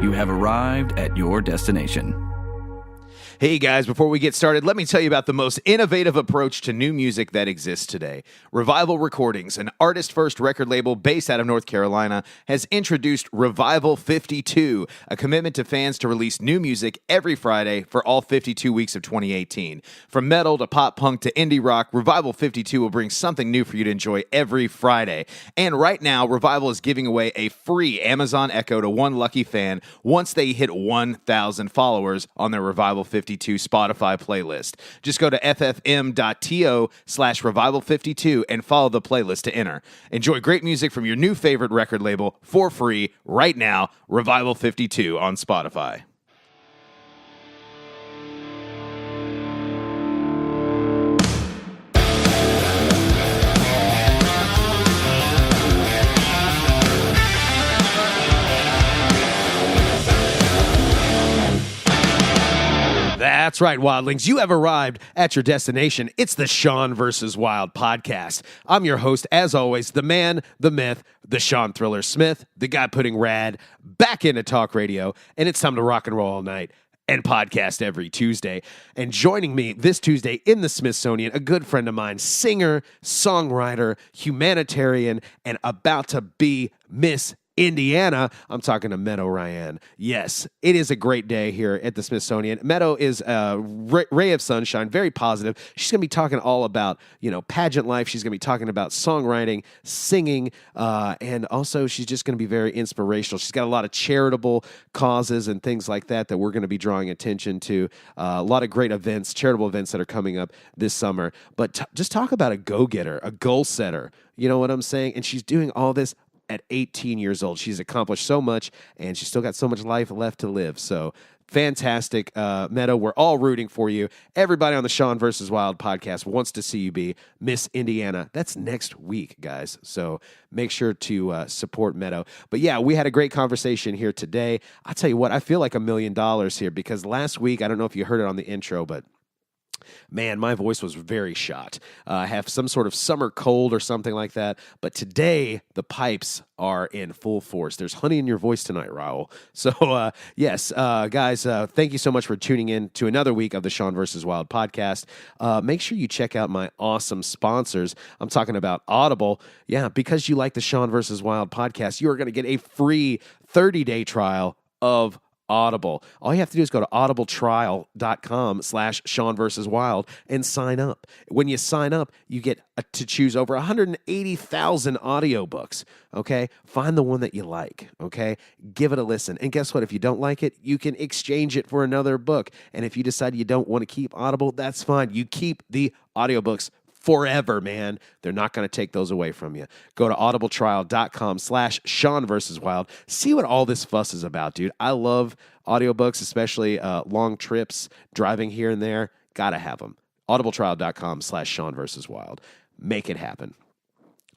You have arrived at your destination. Hey guys, before we get started, let me tell you about the most innovative approach to new music that exists today. Revival Recordings, an artist-first record label based out of North Carolina, has introduced Revival 52, a commitment to fans to release new music every Friday for all 52 weeks of 2018. From metal to pop punk to indie rock, Revival 52 will bring something new for you to enjoy every Friday. And right now, Revival is giving away a free Amazon Echo to one lucky fan once they hit 1,000 followers on their Revival 52 Spotify playlist. Just go to ffm.to/revival52 and follow the playlist to enter. Enjoy great music from your new favorite record label for free right now, Revival 52 on Spotify. That's right, Wildlings. You have arrived at your destination. It's the Sean vs. Wild podcast. I'm your host, as always, the man, the myth, the Sean Thriller Smith, the guy putting rad back into talk radio, and it's time to rock and roll all night and podcast every Tuesday. And joining me this Tuesday in the Smithsonian, a good friend of mine, singer, songwriter, humanitarian, and about to be Miss Indiana. I'm talking to Meadow Ryann. Yes, it is a great day here at the Smithsonian. Meadow is a ray of sunshine, very positive. She's going to be talking all about, pageant life. She's going to be talking about songwriting, singing, and also she's just going to be very inspirational. She's got a lot of charitable causes and things like that we're going to be drawing attention to. A lot of great events, charitable events that are coming up this summer. But just talk about a go-getter, a goal setter. You know what I'm saying? And she's doing all this at 18 years old. She's accomplished so much, and she's still got so much life left to live. So fantastic, Meadow. We're all rooting for you. Everybody on the Sean vs. Wild podcast wants to see you be Miss Indiana. That's next week, guys. So make sure to support Meadow. But yeah, we had a great conversation here today. I'll tell you what, I feel like $1 million here because last week, I don't know if you heard it on the intro, but man, my voice was very shot. I have some sort of summer cold or something like that. But today, the pipes are in full force. There's honey in your voice tonight, Raul. So, yes, guys, thank you so much for tuning in to another week of the Sean vs. Wild podcast. Make sure you check out my awesome sponsors. I'm talking about Audible. Yeah, because you like the Sean vs. Wild podcast, you are going to get a free 30-day trial of Audible. All you have to do is go to audibletrial.com/Sean vs. Wild and sign up. When you sign up, you get to choose over 180,000 audiobooks, okay? Find the one that you like, okay? Give it a listen. And guess what? If you don't like it, you can exchange it for another book. And if you decide you don't want to keep Audible, that's fine. You keep the audiobooks forever, man. They're not going to take those away from you. Go to audibletrial.com/Sean vs. Wild. See what all this fuss is about, dude. I love audiobooks, especially long trips, driving here and there. Gotta have them. audibletrial.com/Sean vs. Wild. Make it happen.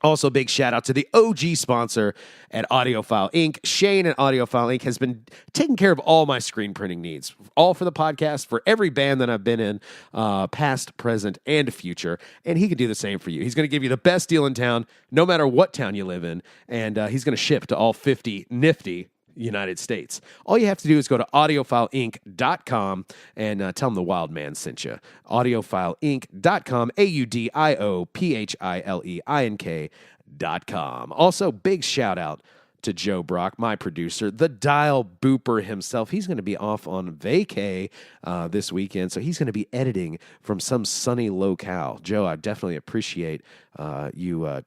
Also, big shout out to the OG sponsor at Audiophile Inc. Shane at Audiophile Inc. has been taking care of all my screen printing needs, all for the podcast, for every band that I've been in, past, present, and future. And he can do the same for you. He's going to give you the best deal in town, no matter what town you live in. And he's going to ship to all 50 nifty United States. All you have to do is go to audiophileinc.com and tell them the Wild Man sent you. Audiophileinc.com, AUDIOPHILEINK.com. Also, big shout out to Joe Brock, my producer, the dial booper himself. He's going to be off on vacay this weekend, so he's going to be editing from some sunny locale. Joe, I definitely appreciate you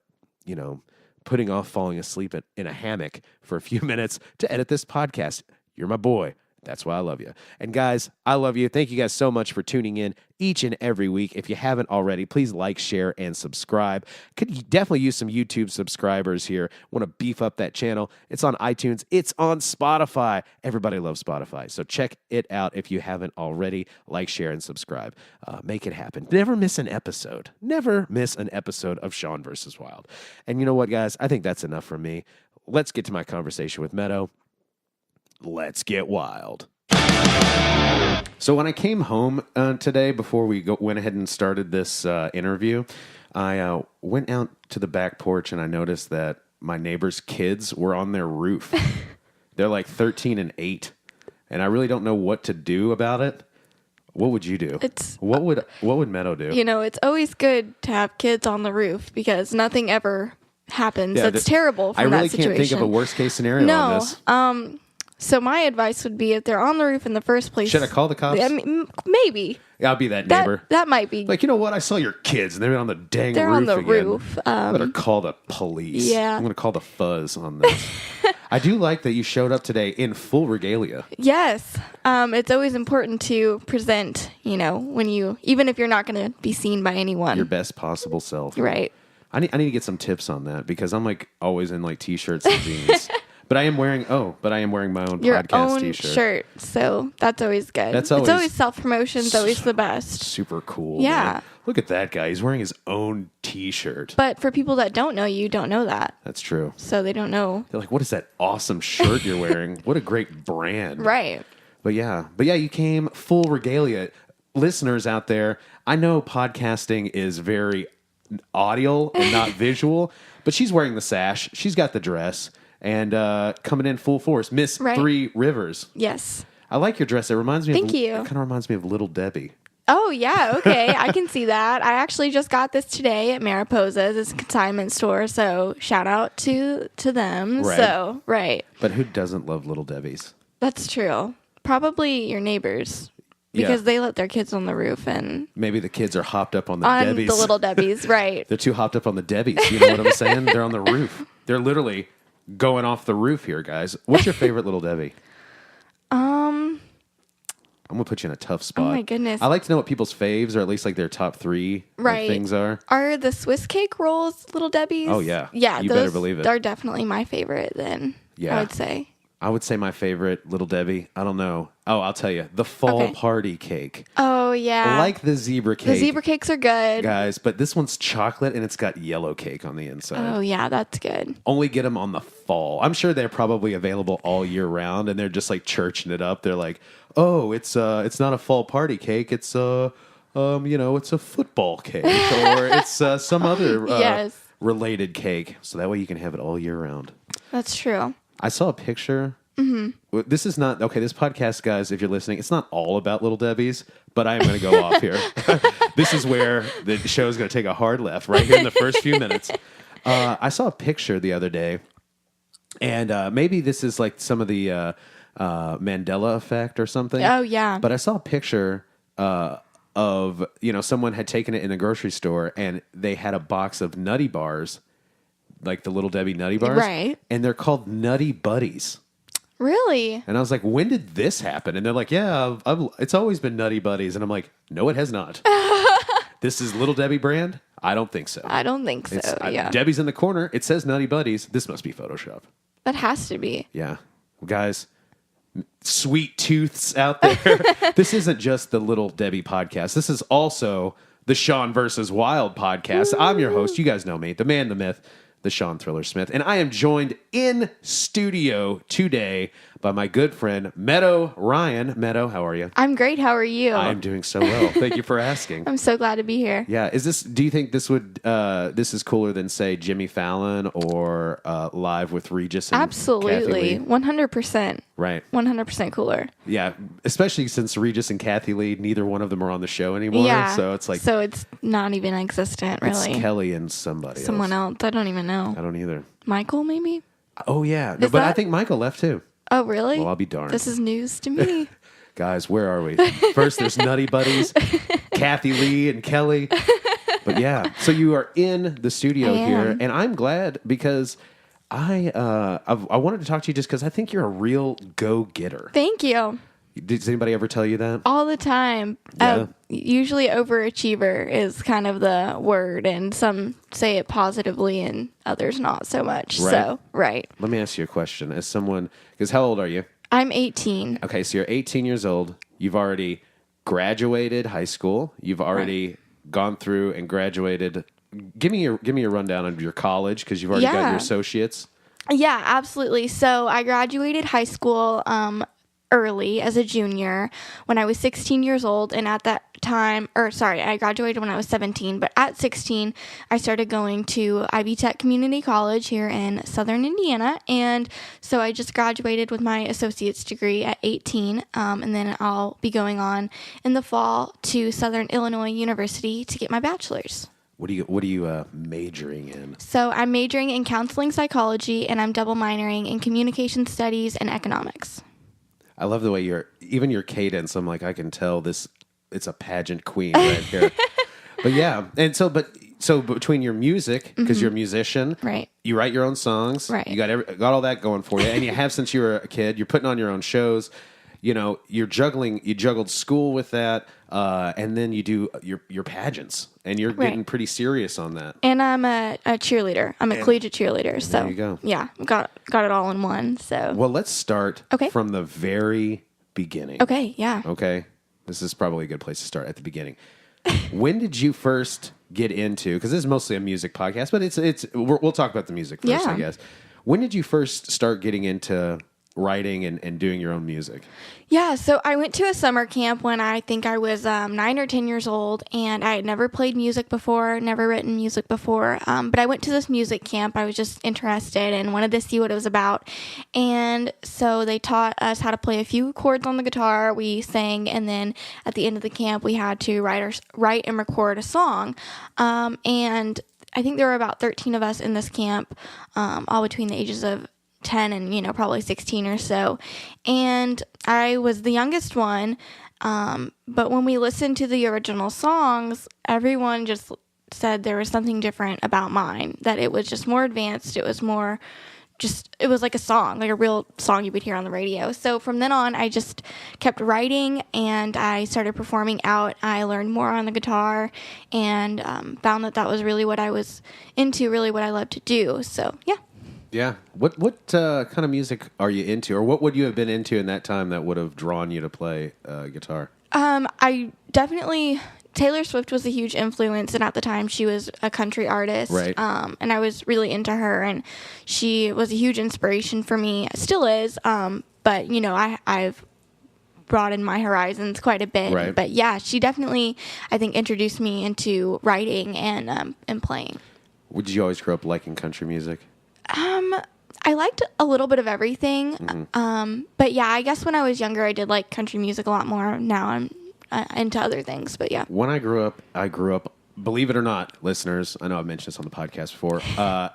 putting off falling asleep in a hammock for a few minutes to edit this podcast. You're my boy. That's why I love you. And guys, I love you. Thank you guys so much for tuning in each and every week. If you haven't already, please like, share, and subscribe. Could definitely use some YouTube subscribers here. Want to beef up that channel. It's on iTunes. It's on Spotify. Everybody loves Spotify. So check it out if you haven't already. Like, share, and subscribe. Make it happen. Never miss an episode. Never miss an episode of Sean vs. Wild. And you know what, guys? I think that's enough for me. Let's get to my conversation with Meadow. Let's get wild. So when I came home today, before we went ahead and started this interview, I went out to the back porch and I noticed that my neighbor's kids were on their roof. They're like 13 and 8, and I really don't know what to do about it. What would you do? What would Meadow do? It's always good to have kids on the roof because nothing ever happens that's terrible from that situation. I really can't think of a worst case scenario on this. So my advice would be if they're on the roof in the first place. Should I call the cops? I mean, maybe. Yeah, I'll be that neighbor. That might be. Like, you know what? I saw your kids and they're on the dang they're roof on the again. roof. I better call the police. Yeah. I'm going to call the fuzz on this. I do like that you showed up today in full regalia. Yes. It's always important to present, even if you're not going to be seen by anyone. Your best possible self. Right. I need to get some tips on that because I'm like always in like t-shirts and jeans. But I am wearing my own Your podcast own t-shirt. shirt. So that's always good. It's always self-promotion. It's always the best. Super cool. Yeah. Man. Look at that guy. He's wearing his own t-shirt. But for people that don't know you, don't know that. That's true. So they don't know. They're like, what is that awesome shirt you're wearing? What a great brand. Right. But yeah, you came full regalia. Listeners out there, I know podcasting is very audio and not visual, but she's wearing the sash. She's got the dress. And coming in full force, Miss Three Rivers. Yes. I like your dress. It reminds me. Thank you. It kind of reminds me of Little Debbie. Oh yeah, okay, I can see that. I actually just got this today at Mariposa's. It's a consignment store, so shout out to them. Right. So But who doesn't love Little Debbie's? That's true. Probably your neighbors. Because they let their kids on the roof and... Maybe the kids are hopped up on the Debbies. the Little Debbies, right. They're too hopped up on the Debbies. You know what I'm saying? They're on the roof. They're literally going off the roof here, guys. What's your favorite Little Debbie? I'm going to put you in a tough spot. Oh, my goodness. I like to know what people's faves, or at least like their top 3 things are. Are the Swiss cake rolls Little Debbie's? Oh, yeah. Yeah, you better believe it. They're definitely my favorite then, I would say. I would say my favorite Little Debbie. I don't know. Oh, I'll tell you. The fall party cake. Oh, yeah. Like the zebra cake. The zebra cakes are good. Guys, but this one's chocolate and it's got yellow cake on the inside. Oh, yeah, that's good. Only get them on the fall. I'm sure they're probably available all year round and they're just like churching it up. They're like, oh, it's not a fall party cake. It's it's a football cake or it's some other related cake. So that way you can have it all year round. That's true. I saw a picture. Mm-hmm. This is not this podcast, guys. If you're listening, it's not all about Little Debbie's, but I am going to go off here. This is where the show is going to take a hard left right here in the first few minutes. I saw a picture the other day, and maybe this is like some of the Mandela effect or something. Oh yeah. But I saw a picture of someone had taken it in a grocery store, and they had a box of Nutty Bars. Like the Little Debbie Nutty Bars. Right. And they're called Nutty Buddies. Really? And I was like, when did this happen? And they're like, yeah, it's always been Nutty Buddies. And I'm like, no, it has not. This is Little Debbie brand? I don't think so. I don't think so, yeah. Debbie's in the corner. It says Nutty Buddies. This must be Photoshop. That has to be. Yeah. Well, guys, sweet tooths out there. This isn't just the Little Debbie podcast. This is also the Sean versus Wild podcast. I'm your host. You guys know me, the man, the myth, the Sean Thriller Smith. And I am joined in studio today by my good friend, Meadow Ryann. Meadow, how are you? I'm great. How are you? I'm doing so well. Thank you for asking. I'm so glad to be here. Yeah. Do you think this is cooler than, say, Jimmy Fallon or Live with Regis and Absolutely. Kathy Lee? 100%. Right. 100% cooler. Yeah. Especially since Regis and Kathy Lee, neither one of them are on the show anymore. Yeah. So it's like. So it's not even existent, really. It's Kelly and someone else. I don't even know. I don't either. Michael, maybe? Oh, yeah. No, but I think Michael left too. Oh, really? Well, I'll be darned. This is news to me. Guys, where are we? First, there's Nutty Buddies, Kathy Lee and Kelly. But yeah, so you are in the studio here, and I'm glad because I wanted to talk to you just because I think you're a real go-getter. Thank you. Does anybody ever tell you that? All the time. Yeah. Usually overachiever is kind of the word, and some say it positively and others not so much. Right. So, right. Let me ask you a question. As someone, because how old are you? I'm 18. Okay, so you're 18 years old. You've already graduated high school. You've already gone through and graduated. Give me a rundown of your college because you've already got your associates. Yeah, absolutely. So I graduated high school early as a junior when I was 16 years old. And at that time, I graduated when I was 17, but at 16, I started going to Ivy Tech Community College here in Southern Indiana. And so I just graduated with my associate's degree at 18. And then I'll be going on in the fall to Southern Illinois University to get my bachelor's. What are you majoring in? So I'm majoring in counseling psychology, and I'm double minoring in communication studies and economics. I love the way your cadence. I'm like, I can tell it's a pageant queen right here. But yeah, and so between your music, because you're a musician, right? You write your own songs, right? You got all that going for you, and you have since you were a kid. You're putting on your own shows. You know, you juggled school with that, and then you do your pageants, and you're getting pretty serious on that. And I'm a cheerleader. I'm a collegiate cheerleader. So there you go. Yeah, got it all in one. So well, let's start from the very beginning. Okay, yeah. Okay, this is probably a good place to start at the beginning. When did you first get into? Because this is mostly a music podcast, but we'll talk about the music first, I guess. When did you first start getting into writing and doing your own music? Yeah, so I went to a summer camp when I think I was 9 or 10 years old, and I had never played music before, never written music before, but I went to this music camp. I was just interested and wanted to see what it was about, and so they taught us how to play a few chords on the guitar. We sang, and then at the end of the camp, we had to write and record a song, and I think there were about 13 of us in this camp, all between the ages of 10 and, probably 16 or so. And I was the youngest one. But when we listened to the original songs, everyone just said there was something different about mine, that it was just more advanced. It was it was like a song, like a real song you would hear on the radio. So from then on, I just kept writing, and I started performing out. I learned more on the guitar, and found that was really what I was into, really what I loved to do. So, yeah. Yeah. What kind of music are you into, or what would you have been into in that time that would have drawn you to play guitar? I definitely, Taylor Swift was a huge influence, and at the time she was a country artist. Right. And I was really into her, and she was a huge inspiration for me. Still is. But I've broadened my horizons quite a bit. Right. But yeah, she definitely, I think, introduced me into writing and playing. Did you always grow up liking country music? I liked a little bit of everything. Mm-hmm. But yeah, I guess when I was younger, I did like country music a lot more. Now I'm into other things, but yeah. When I grew up, believe it or not, listeners, I know I've mentioned this on the podcast before,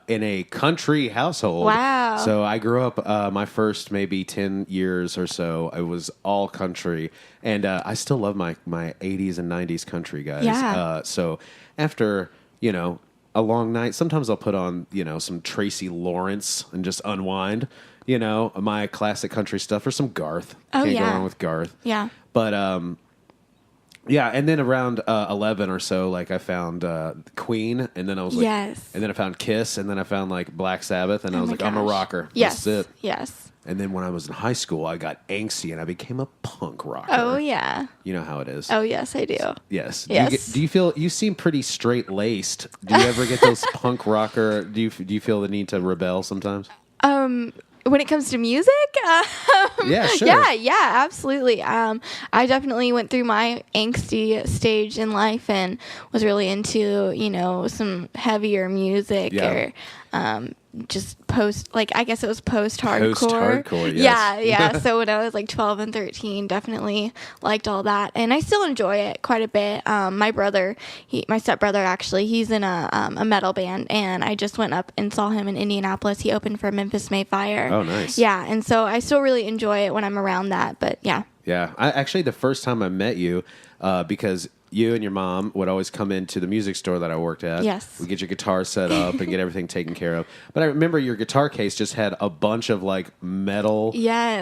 in a country household. Wow. So I grew up, my first maybe 10 years or so, it was all country. And I still love my 80s and 90s country, guys. Yeah. So after, a long night, sometimes I'll put on, some Tracy Lawrence and just unwind, my classic country stuff, or some Garth. Oh, Can't yeah. go wrong with Garth. Yeah. But, yeah, and then around 11 or so, like, I found Queen, and then I was like, yes. And then I found Kiss, and then I found, like, Black Sabbath, and I was like, gosh. I'm a rocker. Yes. That's it. Yes. And then when I was in high school, I got angsty, and I became a punk rocker. Oh, yeah. You know how it is. Oh, yes, I do. Yes. Yes. Do you feel, you seem pretty straight-laced. Do you ever get those punk rocker, do you feel the need to rebel sometimes? When it comes to music, yeah, sure. Yeah, absolutely. I definitely went through my angsty stage in life and was really into, some heavier music or just I guess it was post-hardcore. Post-hardcore, yes. Yeah. So when I was like 12 and 13, definitely liked all that. And I still enjoy it quite a bit. My brother, my stepbrother actually, he's in a metal band, and I just went up and saw him in Indianapolis. He opened for Memphis Mayfire. Oh, nice. Yeah, and so I still really enjoy it when I'm around that, but yeah. Yeah. Actually, the first time I met you, because you and your mom would always come into the music store that I worked at. Yes. We'd get your guitar set up and get everything taken care of. But I remember your guitar case just had a bunch of like metal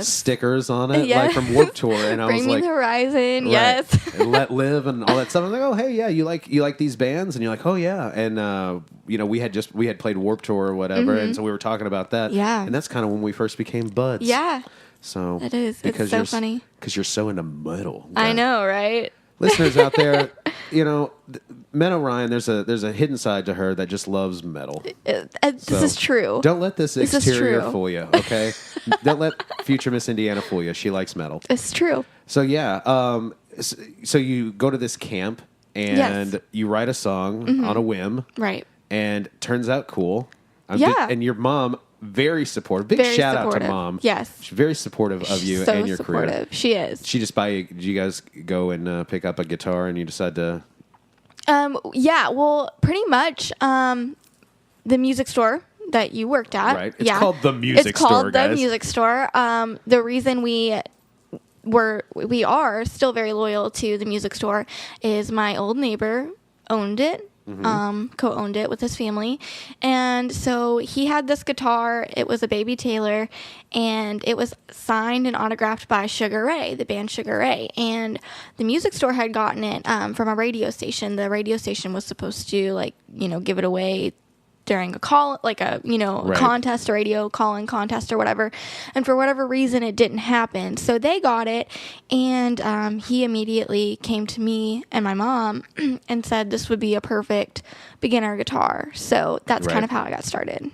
stickers on it, like from Warped Tour. And I was like, Bring Me the Horizon, right. Yes. And Let Live and all that stuff. I was like, oh, hey, yeah, you like these bands? And you're like, oh, yeah. And, we had played Warped Tour or whatever. And so we were talking about that. Yeah. And that's kind of when we first became buds. Yeah. So it is. It's so funny. Because you're so into metal. I know, right? Listeners out there, Meadow Ryann, there's a hidden side to her that just loves metal. This is true. Don't let this exterior true. fool you, okay? Don't let future Miss Indiana fool you. She likes metal. It's true. So yeah, so you go to this camp and you write a song on a whim, right? And turns out cool. And your mom, very supportive. Big very shout supportive. out to mom. Yes, she's very supportive of you and your career. She is. She just did you guys go and pick up a guitar and you decide to? Yeah. Well, pretty much. The music store that you worked at. Right. It's called the music store. It's called the music store. The reason we are still very loyal to the music store is my old neighbor owned it. Co-owned it with his family, and so he had this guitar. It was a Baby Taylor, and it was signed and autographed by Sugar Ray, the band Sugar Ray. And the music store had gotten it from a radio station. The radio station was supposed to give it away during a call, a contest, a radio call-in contest or whatever. And for whatever reason, it didn't happen. So they got it, and he immediately came to me and my mom and said this would be a perfect beginner guitar. So that's kind of how I got started.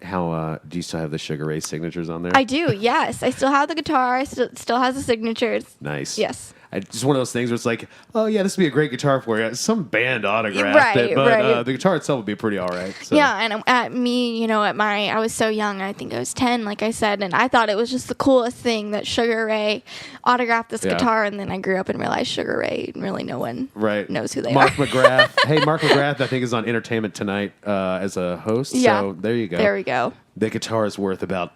How do you still have the Sugar Ray signatures on there? I do, yes. I still have the guitar. I still has the signatures. Nice. Yes. It's just one of those things where it's like, oh yeah, this would be a great guitar for you. Some band autographed it, but the guitar itself would be pretty all right. So. Yeah, and I was so young. I think I was 10, like I said, and I thought it was just the coolest thing that Sugar Ray autographed this guitar. And then I grew up and realized Sugar Ray, really no one knows who they are. Mark McGrath. Hey, Mark McGrath, I think is on Entertainment Tonight as a host. Yeah. So there you go. There we go. The guitar is worth about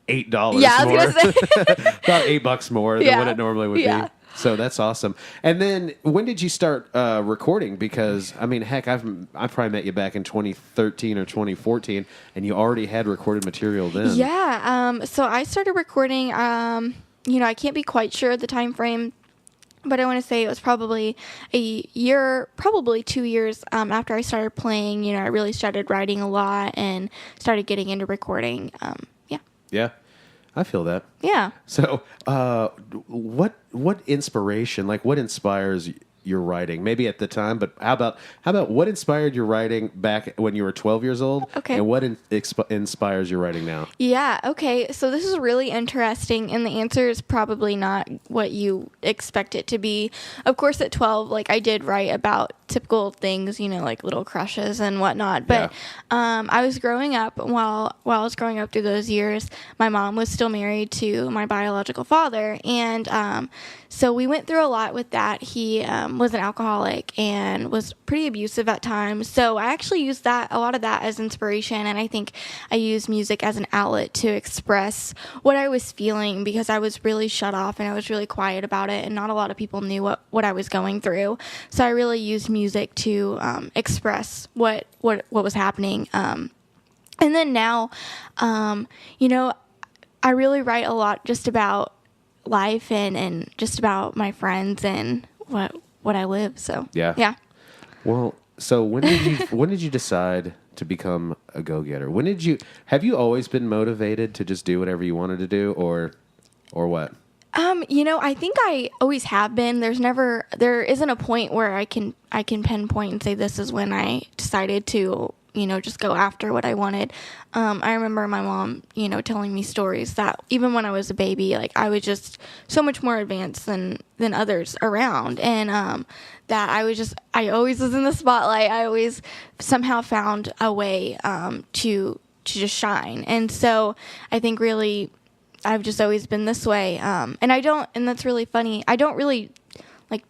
$8. Yeah, I was more. gonna say about $8 more than what it normally would be. So that's awesome. And then when did you start recording? Because I mean, heck, I probably met you back in 2013 or 2014, and you already had recorded material then. Yeah. So I started recording. I can't be quite sure of the time frame, but I want to say it was probably a year, probably 2 years after I started playing. I really started writing a lot and started getting into recording. Yeah. I feel that. Yeah. So, what inspiration? Like, what inspires your writing? Maybe at the time, but how about what inspired your writing back when you were 12 years old? Okay. And what inspires your writing now? Yeah. Okay. So this is really interesting, and the answer is probably not what you expect it to be. Of course, at 12, I did write about typical things, like little crushes and whatnot. But I was growing up. While I was growing up through those years, my mom was still married to my biological father, and so we went through a lot with that. He was an alcoholic and was pretty abusive at times. So I actually used a lot of that as inspiration, and I think I used music as an outlet to express what I was feeling, because I was really shut off and I was really quiet about it, and not a lot of people knew what I was going through. So I really used music to express what was happening. And then now, I really write a lot just about life and just about my friends and what I live. So yeah. Well, so when did you decide to become a go-getter? Have you always been motivated to just do whatever you wanted to do, or what? I think I always have been. There isn't a point where I can pinpoint and say this is when I decided to, just go after what I wanted. I remember my mom, telling me stories that even when I was a baby, I was just so much more advanced than others around. And, that I always was in the spotlight. I always somehow found a way, to just shine. And so I think really I've just always been this way. And that's really funny. I don't really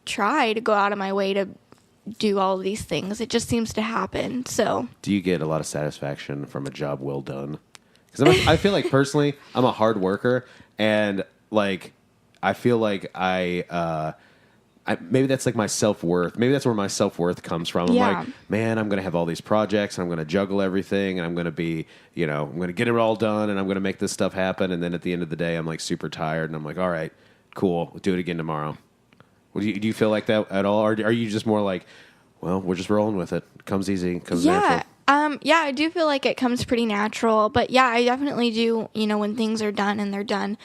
try to go out of my way to do all of these things. It just seems to happen. So do you get a lot of satisfaction from a job well done? Because I feel like personally I'm a hard worker, and I feel like I maybe that's my self-worth. Maybe that's where my self-worth comes from. I'm like, man, I'm going to have all these projects, and I'm going to juggle everything, and I'm going to be, I'm going to get it all done, and I'm going to make this stuff happen. And then at the end of the day, I'm super tired, and I'm like, all right, cool, we'll do it again tomorrow. Do you feel like that at all? Or are you just more like, well, we're just rolling with it. It comes easy, it comes natural. I do feel like it comes pretty natural. But yeah, I definitely do, when things are done and they're done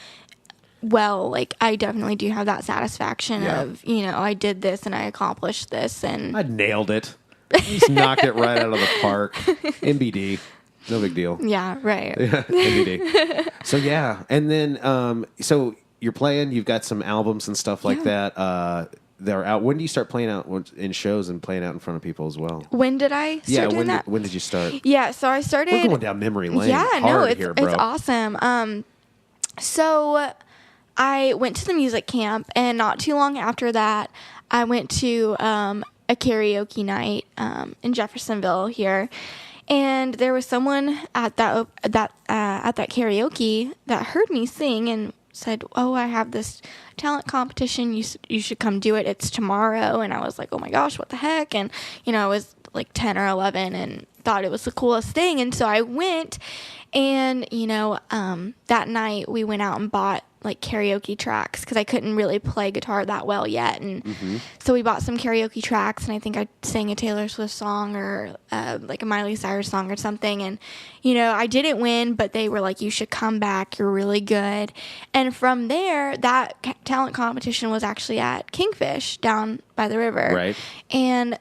well. Like, I definitely do have that satisfaction Yeah. of, you know, I did this and I accomplished this, and I nailed it. Just knocked it right out of the park. MBD. No big deal. yeah, right. MBD. So, yeah. And then, so you're playing, you've got some albums and stuff like that. They're out. When do you start playing out in shows and playing out in front of people as well? When did I start doing that? When did you start? Yeah, so I started... We're going down memory lane. Yeah, Hard it's awesome. So I went to the music camp, and not too long after that, I went to a karaoke night in Jeffersonville here, and there was someone at that karaoke that heard me sing and said, "Oh, I have this talent competition. You should come do it. It's tomorrow." And I was like, "Oh my gosh, what the heck?" And you know, I was like 10 or 11 and thought it was the coolest thing. And so I went, and you know, that night we went out and bought like karaoke tracks because I couldn't really play guitar that well yet. And so we bought some karaoke tracks, and I think I sang a Taylor Swift song or like a Miley Cyrus song or something. And, you know, I didn't win, but they were like, "You should come back. You're really good." And from there, that talent competition was actually at Kingfish down by the river. Right. And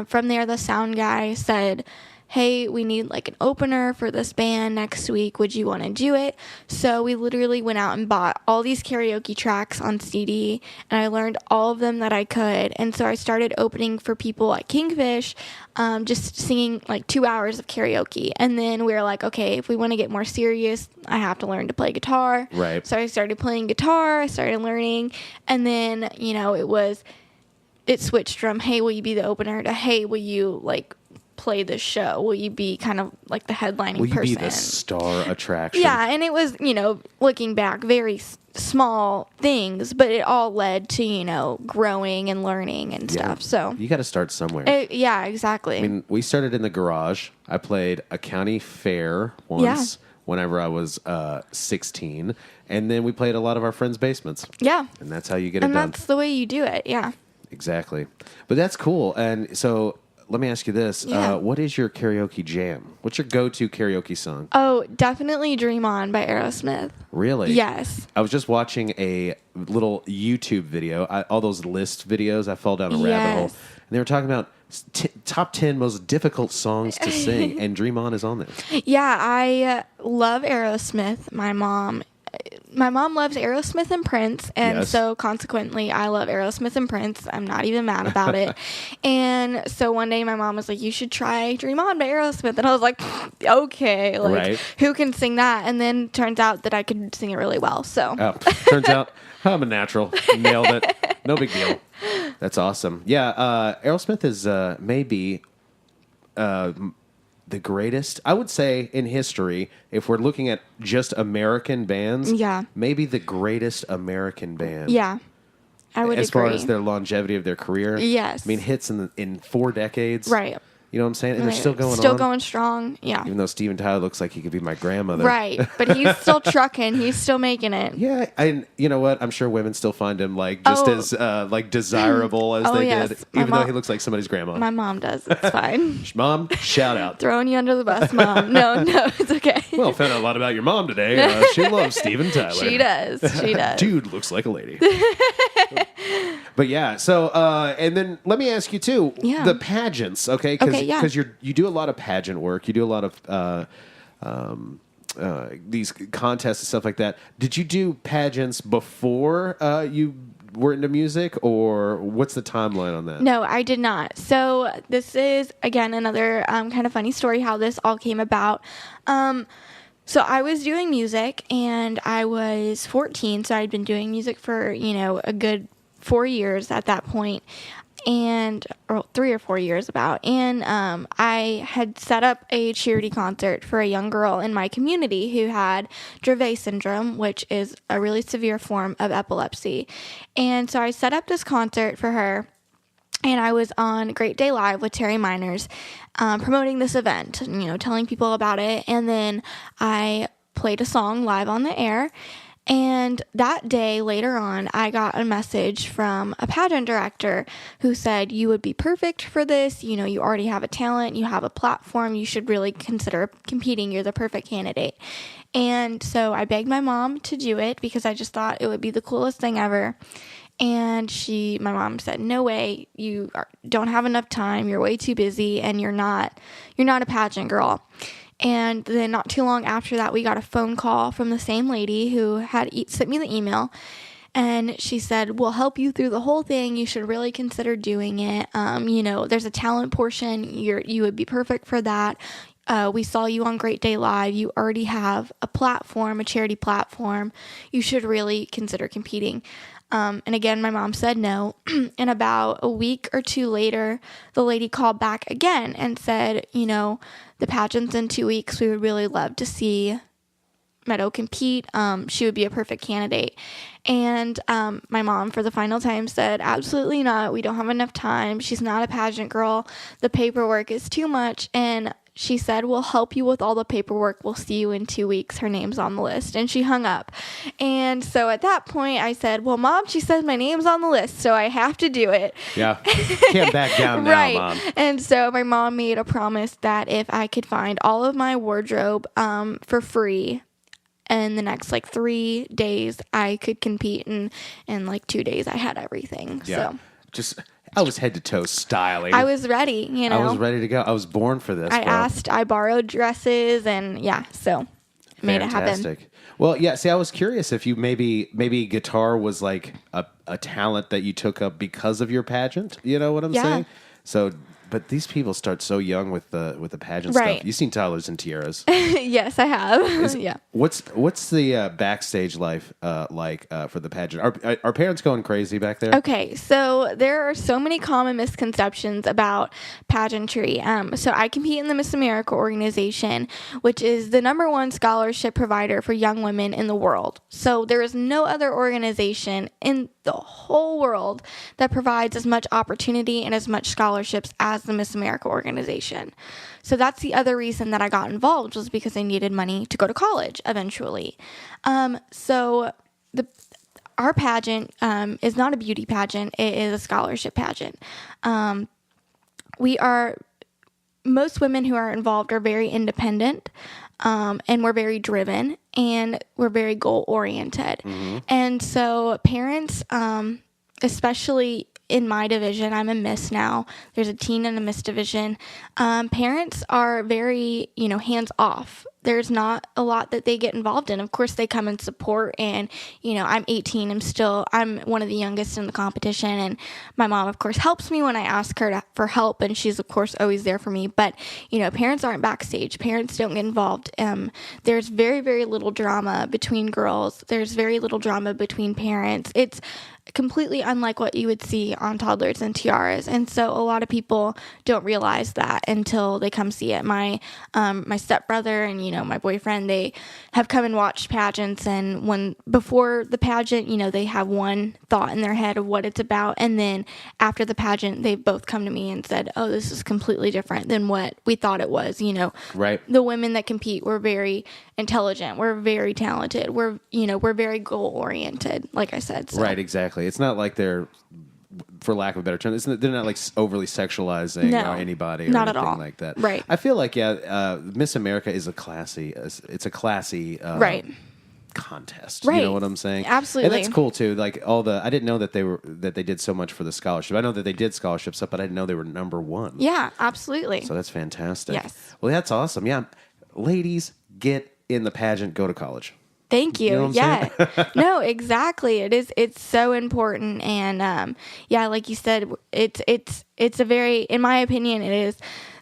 from there, the sound guy said, "Hey, we need like an opener for this band next week. Would you want to do it?" So we literally went out and bought all these karaoke tracks on CD, and I learned all of them that I could. And so I started opening for people at Kingfish, just singing like 2 hours of karaoke. And then we were like, okay, if we want to get more serious, I have to learn to play guitar. Right. So I started playing guitar, I started learning, and then, you know, it switched from, "Hey, will you be the opener?" to, "Hey, will you like play this show? Will you be kind of like the headlining person? Will you be the star attraction?" Yeah, and it was, you know, looking back, very small things, but it all led to, you know, growing and learning and stuff. So you got to start somewhere. yeah, exactly. I mean, we started in the garage. I played a county fair once whenever I was 16, and then we played a lot of our friends' basements. Yeah. And that's how you get it And done. that's the way you do it, yeah. Exactly. But that's cool. And so let me ask you this. Yeah. What is your karaoke jam? What's your go-to karaoke song? Oh, definitely Dream On by Aerosmith. Really? Yes. I was just watching a little YouTube video, all those list videos. I fell down a rabbit hole. Yes. And they were talking about top 10 most difficult songs to sing, and Dream On is on there. Yeah, I love Aerosmith. My mom loves Aerosmith and Prince, and Yes. so consequently, I love Aerosmith and Prince. I'm not even mad about it. And so one day, my mom was like, "You should try Dream On by Aerosmith," and I was like, "Okay, like Right. who can sing that?" And then turns out that I could sing it really well. So Oh, turns out I'm a natural. Nailed it. No big deal. That's awesome. Yeah, Aerosmith is maybe the greatest, I would say, in history. If we're looking at just American bands, Yeah. maybe the greatest American band. yeah, I would as agree. far as their longevity of their career. Yes. I mean, hits in 4 decades. Right. You know what I'm saying? And Right. they're still going on. Still going strong. Yeah. Even though Steven Tyler looks like he could be my grandmother. Right. But he's still trucking. He's still making it. Yeah, and you know what? I'm sure women still find him like just as like desirable as they yes. did, My even though mom- he looks like somebody's grandma. My mom does. It's fine. Mom, shout out. Throwing you under the bus, Mom. No, it's okay. Well, found out a lot about your mom today. She loves Steven Tyler. She does. She does. Dude looks like a lady. But yeah, so and then let me ask you too, Yeah. the pageants, okay? Because Okay, yeah. you do a lot of pageant work, you do a lot of these contests and stuff like that. Did you do pageants before you were into music, or what's the timeline on that? No, I did not. So this is, again, another kind of funny story how this all came about. So I was doing music, and I was 14, so I'd been doing music for, you know, a good 4 years at that point, or 3 or 4 years about. And I had set up a charity concert for a young girl in my community who had Dravet syndrome, which is a really severe form of epilepsy. And so I set up this concert for her, and I was on Great Day Live with Terry Miners, promoting this event, you know, telling people about it. And then I played a song live on the air. And that day, later on, I got a message from a pageant director who said, "You would be perfect for this. You know, you already have a talent. You have a platform. You should really consider competing. You're the perfect candidate." And so I begged my mom to do it because I just thought it would be the coolest thing ever. And my mom said, no way, don't have enough time, you're way too busy, and you're not a pageant girl. And then not too long after that, we got a phone call from the same lady who had sent me the email. And she said, we'll help you through the whole thing. You should really consider doing it. There's a talent portion. You would be perfect for that. We saw you on Great Day Live. You already have a platform, a charity platform. You should really consider competing. And again, my mom said no. And about a week or two later, the lady called back again and said, the pageant's in 2 weeks. We would really love to see Meadow compete. She would be a perfect candidate. And my mom, for the final time, said, absolutely not. We don't have enough time. She's not a pageant girl. The paperwork is too much. And she said, we'll help you with all the paperwork. We'll see you in 2 weeks. Her name's on the list. And she hung up. And so at that point, I said, well, Mom, she says my name's on the list, so I have to do it. Yeah. Can't back down now, right. Mom. And so my mom made a promise that if I could find all of my wardrobe for free in the next 3 days, I could compete. And in 2 days, I had everything. Yeah. So I was head to toe styling. I was ready, I was ready to go. I was born for this. I borrowed dresses and so made it happen. Fantastic. Well, yeah, see, I was curious if you maybe guitar was a talent that you took up because of your pageant. You know what I'm saying? So, but these people start so young with the pageant right. stuff. You've seen Tyler's and Tiaras. Yes, I have. Yeah. What's the backstage life like for the pageant? Are parents going crazy back there? Okay, so there are so many common misconceptions about pageantry. So I compete in the Miss America organization, which is the #1 scholarship provider for young women in the world. So there is no other organization in the whole world that provides as much opportunity and as much scholarships as the Miss America organization. So that's the other reason that I got involved, was because I needed money to go to college eventually. So our pageant is not a beauty pageant. It is a scholarship pageant. Most women who are involved are very independent, and we're very driven, and we're very goal-oriented. Mm-hmm. And so parents, especially in my division, I'm a miss now. There's a teen and a miss division. Parents are very, hands-off. There's not a lot that they get involved in. Of course, they come and support, and, I'm 18. I'm one of the youngest in the competition, and my mom, of course, helps me when I ask her for help, and she's, of course, always there for me. But, parents aren't backstage. Parents don't get involved. There's very, very little drama between girls. There's very little drama between parents. It's completely unlike what you would see on Toddlers and Tiaras. And so a lot of people don't realize that until they come see it. My stepbrother and, my boyfriend, they have come and watched pageants, and before the pageant, they have one thought in their head of what it's about. And then after the pageant, they've both come to me and said, oh, this is completely different than what we thought it was. Right. The women that compete, we're very intelligent. We're very talented. We're very goal oriented, like I said. So. Right. Exactly. It's not like they're, for lack of a better term, they're not overly sexualizing anybody or not anything at all. like that. Right. I feel like Miss America is a classy right. contest. Right. You know what I'm saying? Absolutely. And that's cool too. I didn't know that they did so much for the scholarship. I know that they did scholarships up, but I didn't know they were #1. Yeah, absolutely. So that's fantastic. Yes. Well, that's awesome. Yeah, ladies, get in the pageant, go to college. Thank you. You know what I'm saying? No, exactly. It's so important. And like you said, it's a very, in my opinion, it is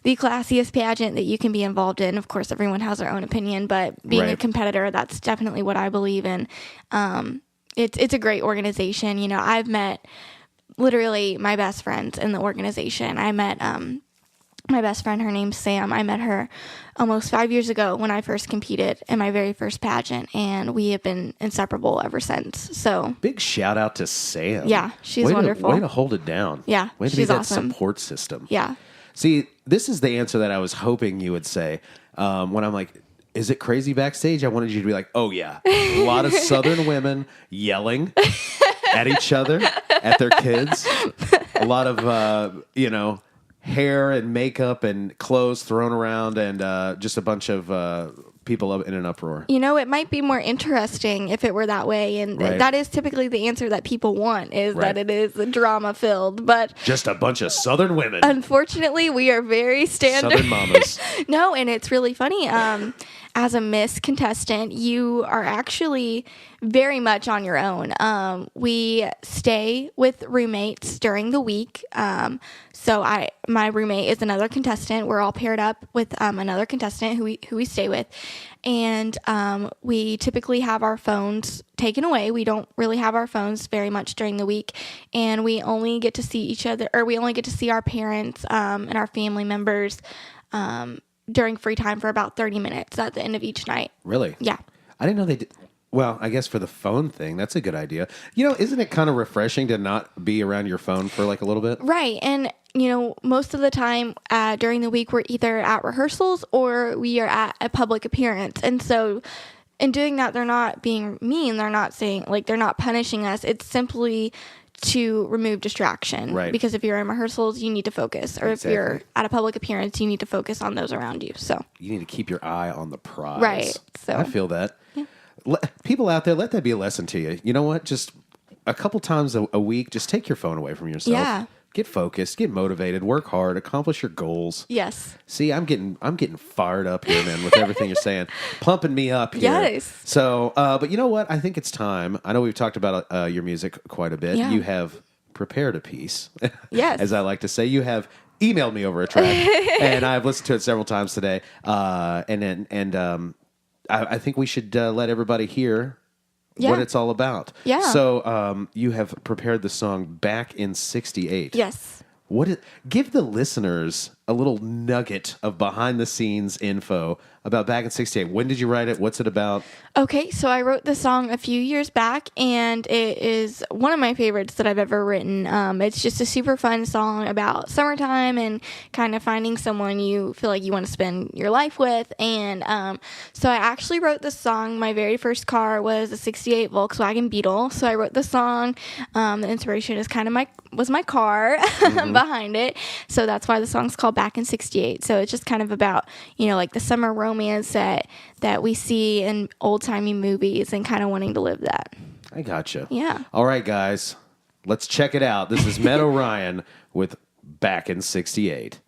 the classiest pageant that you can be involved in. Of course, everyone has their own opinion, but being a competitor, that's definitely what I believe in. It's a great organization. I've met literally my best friends in the organization. I met my best friend, her name's Sam. I met her almost 5 years ago when I first competed in my very first pageant, and we have been inseparable ever since. So big shout out to Sam. Yeah, she's wonderful. Way to hold it down. Yeah, way to she's be that awesome. Support system. Yeah. See, this is the answer that I was hoping you would say when I'm like, is it crazy backstage? I wanted you to be like, oh yeah, a lot of Southern women yelling at each other, at their kids, a lot of hair and makeup and clothes thrown around, and just a bunch of people up in an uproar? It might be more interesting if it were that way. And that is typically the answer that people want, is that it is drama filled. But just a bunch of Southern women. Unfortunately, we are very standard. Southern mamas. No, and it's really funny. As a Miss contestant, you are actually very much on your own. We stay with roommates during the week. So my roommate is another contestant. We're all paired up with another contestant who we stay with. And we typically have our phones taken away. We don't really have our phones very much during the week. And we only get to see each other, or we only get to see our parents and our family members during free time for about 30 minutes at the end of each night. Really? Yeah. I didn't know they did. Well, I guess for the phone thing, that's a good idea. Isn't it kind of refreshing to not be around your phone for like a little bit? Right. And, most of the time during the week, we're either at rehearsals or we are at a public appearance. And so in doing that, they're not being mean. They're not saying, they're not punishing us. It's simply to remove distraction. Right. Because if you're in rehearsals, you need to focus. Or if you're at a public appearance, you need to focus on those around you. So you need to keep your eye on the prize. Right. So I feel that. Yeah. People out there, let that be a lesson to you. You know what? Just a couple times a week, just take your phone away from yourself. Yeah. Get focused, get motivated, work hard, accomplish your goals. Yes. See, I'm getting fired up here, man, with everything you're saying, pumping me up here. Yes. So, but you know what? I think it's time. I know we've talked about your music quite a bit. Yeah. You have prepared a piece. Yes. As I like to say, you have emailed me over a track, and I've listened to it several times today. I think we should let everybody hear what it's all about. Yeah. So you have prepared the song Back in 68. Yes. Give the listeners a little nugget of behind-the-scenes info about Back in 68. When did you write it? What's it about? Okay, so I wrote the song a few years back, and it is one of my favorites that I've ever written. It's just a super fun song about summertime and kind of finding someone you feel like you want to spend your life with. And so I actually wrote this song. My very first car was a 68 Volkswagen Beetle. So I wrote the song. The inspiration is kind of my car behind it. So that's why the song's called Back in 68. So it's just kind of about, the summer romance that we see in old-timey movies and kind of wanting to live that. I gotcha. Yeah. All right, guys. Let's check it out. This is Meadow Ryann with Back in 68.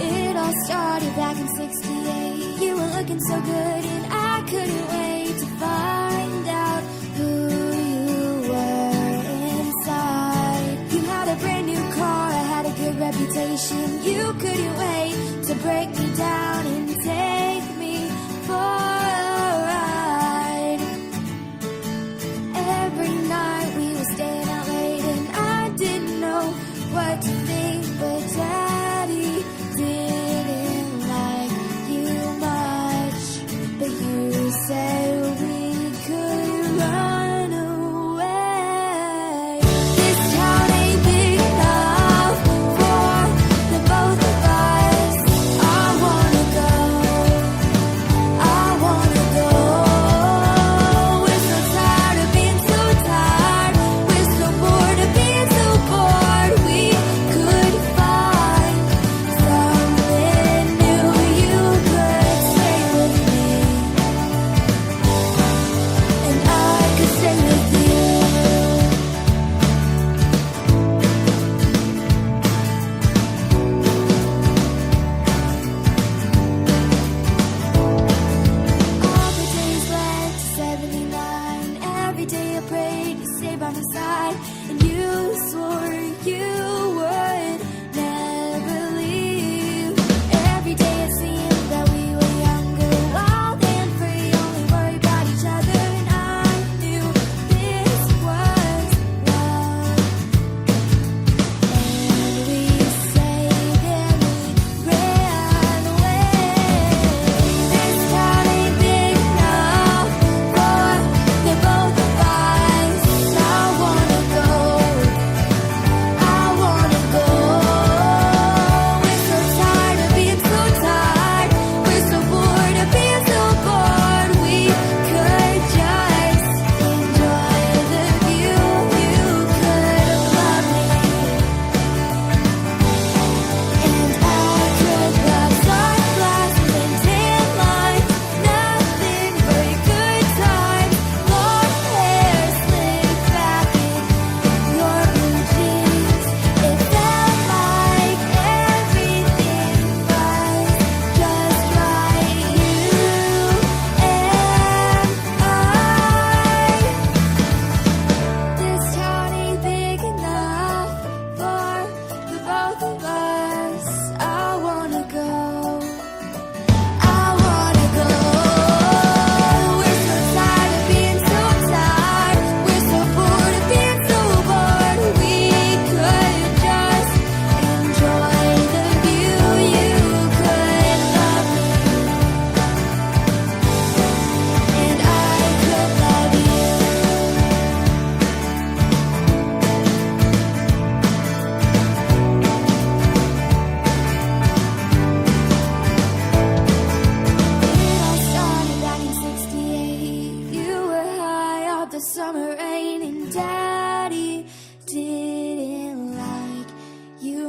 It all started back in 68. You were looking so good and I couldn't wait to find out who you were inside. You had a brand new car, I had a good reputation. You couldn't wait to break me down and take me for a ride. Every night we were staying out late and I didn't know what to think, but Daddy didn't like you much, but you said we could run away. This town ain't big enough for the both of us. I wanna go, I wanna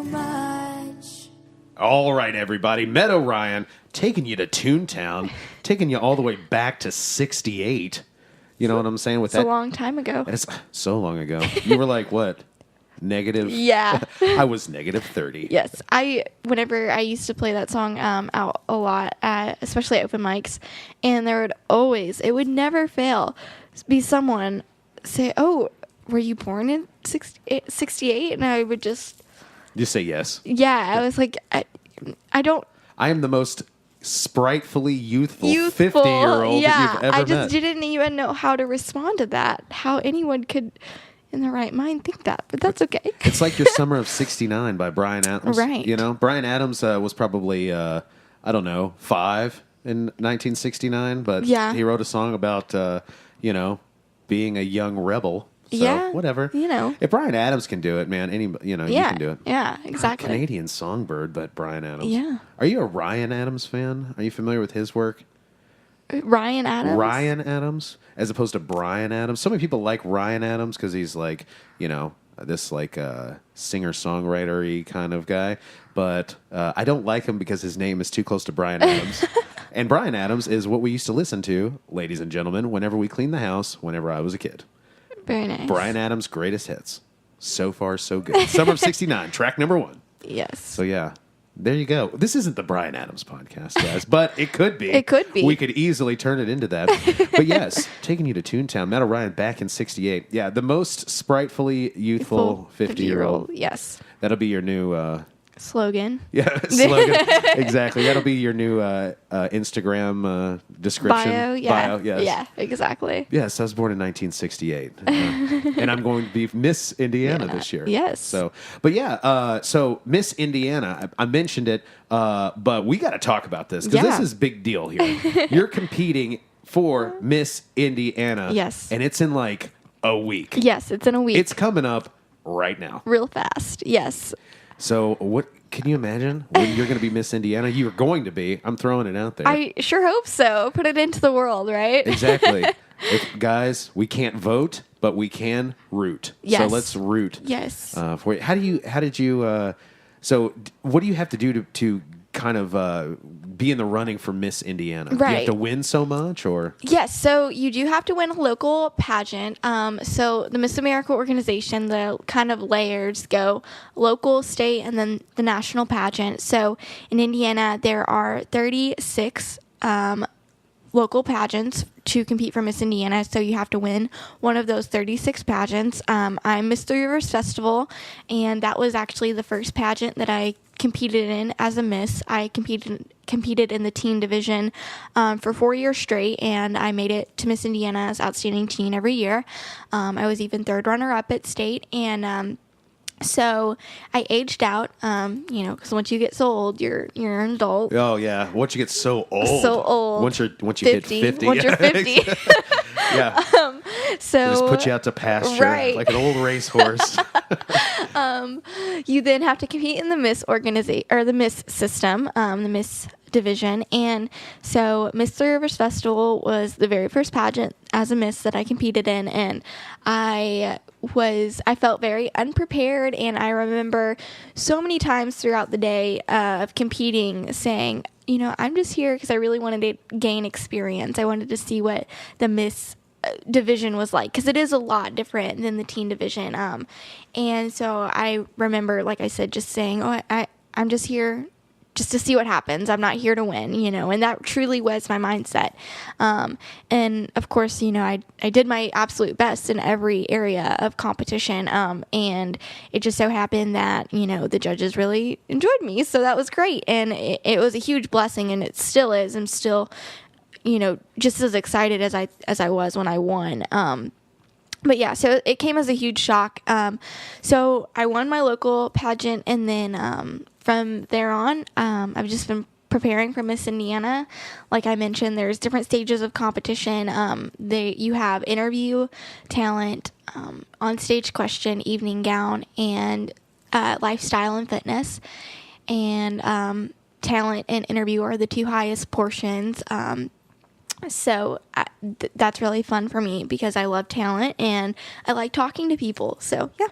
too much. All right, everybody. Meadow Ryann taking you to Toontown, taking you all the way back to 68. You know what I'm saying? With It's a long time ago. It's so long ago. You were like, what? Negative? Yeah. I was negative 30. Yes. Whenever I used to play that song out a lot, especially at open mics, and it would never fail, be someone say, "Oh, were you born in 68?" And I would just say yes. Yeah, I was like, I don't. I am the most spritefully youthful 50-year-old that you've ever I just met. didn't even know how to respond to that. How anyone could, in their right mind, think that, but that's okay. It's like Your Summer of 69 by Bryan Adams. Right. You know, Bryan Adams was probably, I don't know, 5 in 1969, but Yeah. he wrote a song about, being a young rebel. So, Yeah, whatever. you know. If Bryan Adams can do it, man, you can do it. Yeah, exactly. Canadian songbird, but Bryan Adams. Yeah. Are you a Ryan Adams fan? Are you familiar with his work? Ryan Adams. Ryan Adams, as opposed to Bryan Adams. So many people like Ryan Adams because he's like, this like singer-songwriter-y kind of guy. But I don't like him because his name is too close to Bryan Adams. And Bryan Adams is what we used to listen to, ladies and gentlemen, whenever we cleaned the house, whenever I was a kid. Very nice. Bryan Adams' greatest hits. So far, so good. Summer of 69, track number 1. Yes. So, yeah. There you go. This isn't the Bryan Adams podcast, guys, but it could be. It could be. We could easily turn it into that. But yes, taking you to Toontown, Meadow Ryann back in 68. Yeah, the most spritefully youthful 50-year-old. Yes. That'll be your new... Slogan. Yeah, slogan. Exactly. That'll be your new Instagram description. Bio, yes. Yeah, exactly. Yes, I was born in 1968. And I'm going to be Miss Indiana this year. Yes. So Miss Indiana, I mentioned it, but we got to talk about this because this is a big deal here. You're competing for Miss Indiana. Yes. And it's in like a week. Yes, it's in a week. It's coming up right now. Real fast. Yes. So what can you imagine when you're going to be Miss Indiana? You're going to be. I'm throwing it out there. I sure hope so. Put it into the world, right? Exactly. Guys, we can't vote, but we can root. Yes. So let's root. Yes. For you. How did you? So what do you have to do to kind of be in the running for Miss Indiana? Do you have Right. to win so much, or? Yes, so you do have to win a local pageant. So the Miss America organization, the kind of layers go local, state, and then the national pageant. So in Indiana, there are 36 local pageants to compete for Miss Indiana, so you have to win one of those 36 pageants. I'm Miss Three Rivers Festival, and that was actually the first pageant that I competed in as a Miss. I competed in the teen division for 4 years straight, and I made it to Miss Indiana as Outstanding Teen every year. I was even third runner-up at state, and so I aged out, because once you get so old, you're an adult. Oh yeah, once you get so old. So old. Once you hit 50. Once you're 50. Yeah. So They just put you out to pasture like an old racehorse. You then have to compete in the Miss organization or the Miss system, the Miss division. And so Miss Three Rivers Festival was the very first pageant as a Miss that I competed in, and I felt very unprepared, and I remember so many times throughout the day of competing saying, I'm just here because I really wanted to gain experience. I wanted to see what the Miss division was like, because it is a lot different than the teen division. And so I remember, like I said, just saying, I'm just here just to see what happens. I'm not here to win, and that truly was my mindset. And of course, I did my absolute best in every area of competition. And it just so happened that, the judges really enjoyed me. So that was great. And it was a huge blessing, and it still is. I'm still, just as excited as I was when I won. But yeah, so it came as a huge shock. So I won my local pageant, and then from there on, I've just been preparing for Miss Indiana. Like I mentioned, there's different stages of competition. You have interview, talent, on-stage question, evening gown, and lifestyle and fitness. And talent and interview are the two highest portions. So that's really fun for me because I love talent and I like talking to people. So, yeah.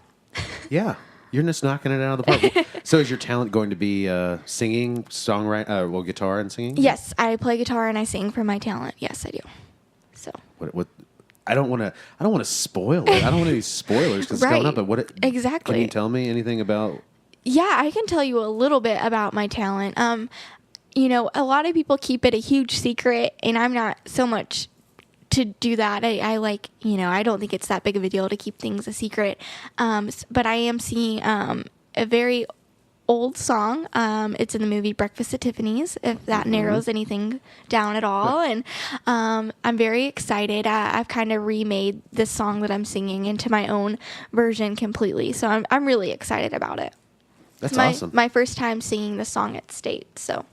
Yeah. You're just knocking it out of the park. So is your talent going to be singing, songwriting, guitar and singing? Yes, I play guitar and I sing for my talent. Yes, I do. So What I don't want to spoil it. I don't want any spoilers because it's coming up. But exactly? Can you tell me anything about? Yeah, I can tell you a little bit about my talent. A lot of people keep it a huge secret, and I'm not so much to do that. I like, I don't think it's that big of a deal to keep things a secret. But I am singing a very old song. It's in the movie Breakfast at Tiffany's, if that narrows anything down at all. And I'm very excited. I've kind of remade this song that I'm singing into my own version completely. So I'm really excited about it. That's it's awesome. My first time singing the song at state. So.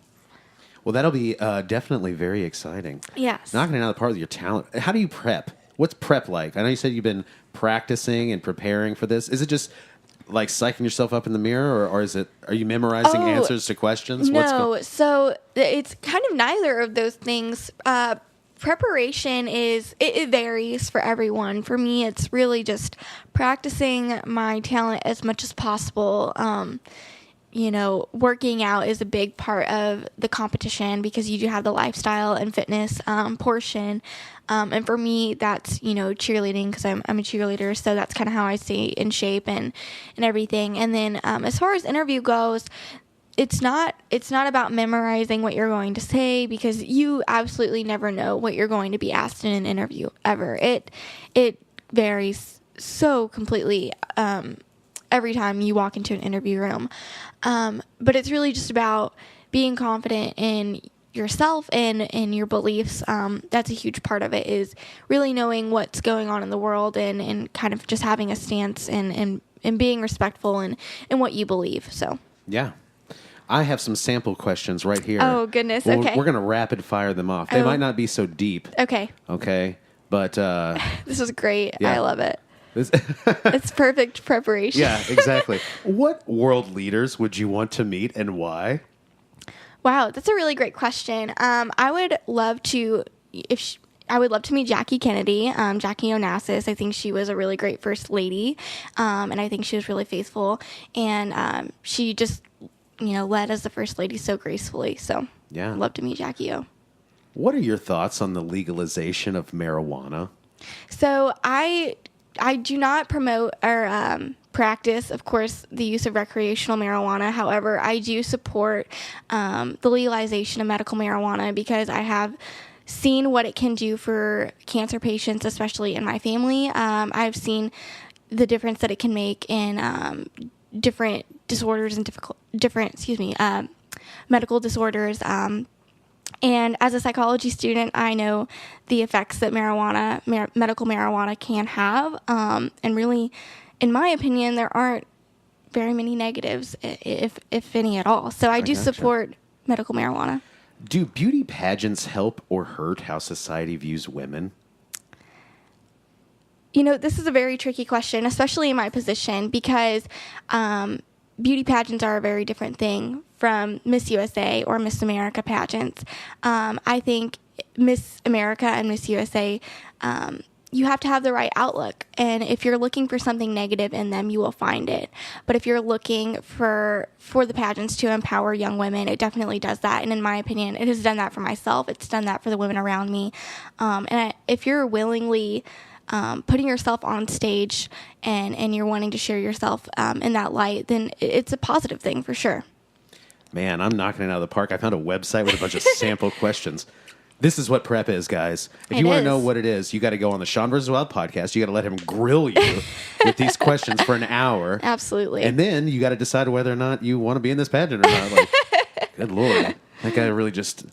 Well, that'll be definitely very exciting. Yes. Knocking it out of the park with your talent. How do you prep? What's prep like? I know you said you've been practicing and preparing for this. Is it just like psyching yourself up in the mirror, or are you memorizing answers to questions? No, so it's kind of neither of those things. Preparation it varies for everyone. For me, it's really just practicing my talent as much as possible. Working out is a big part of the competition because you do have the lifestyle and fitness portion. And for me, that's, cheerleading because I'm a cheerleader. So that's kind of how I stay in shape and everything. And then as far as interview goes, it's not about memorizing what you're going to say because you absolutely never know what you're going to be asked in an interview ever. It varies so completely every time you walk into an interview room. But it's really just about being confident in yourself and in your beliefs. That's a huge part of it, is really knowing what's going on in the world and kind of just having a stance and being respectful in what you believe. So Yeah. I have some sample questions right here. Oh, goodness. Okay. We're going to rapid fire them off. They might not be so deep. Okay. But This is great. Yeah. I love it. It's perfect preparation. Yeah, exactly. What world leaders would you want to meet and why? Wow, that's a really great question. I would love to meet Jackie Kennedy, Jackie Onassis. I think she was a really great first lady, and I think she was really faithful, and she just led as the first lady so gracefully. So Yeah, I'd love to meet Jackie O. What are your thoughts on the legalization of marijuana? So I do not promote or practice, of course, the use of recreational marijuana. However, I do support the legalization of medical marijuana because I have seen what it can do for cancer patients, especially in my family. I've seen the difference that it can make in different disorders and medical disorders. And as a psychology student, I know the effects that medical marijuana can have. And really, in my opinion, there aren't very many negatives, if any at all. So I do support medical marijuana. Do beauty pageants help or hurt how society views women? This is a very tricky question, especially in my position, because beauty pageants are a very different thing from Miss USA or Miss America pageants. I think Miss America and Miss USA, you have to have the right outlook. And if you're looking for something negative in them, you will find it. But if you're looking for the pageants to empower young women, it definitely does that. And in my opinion, it has done that for myself. It's done that for the women around me. If you're willingly putting yourself on stage and you're wanting to share yourself in that light, then it's a positive thing for sure. Man, I'm knocking it out of the park. I found a website with a bunch of sample questions. This is what prep is, guys. If you want to know what it is, you got to go on the Sean vs. Wild podcast. You got to let him grill you with these questions for an hour. Absolutely. And then you got to decide whether or not you want to be in this pageant or not. Like, good Lord. That guy really just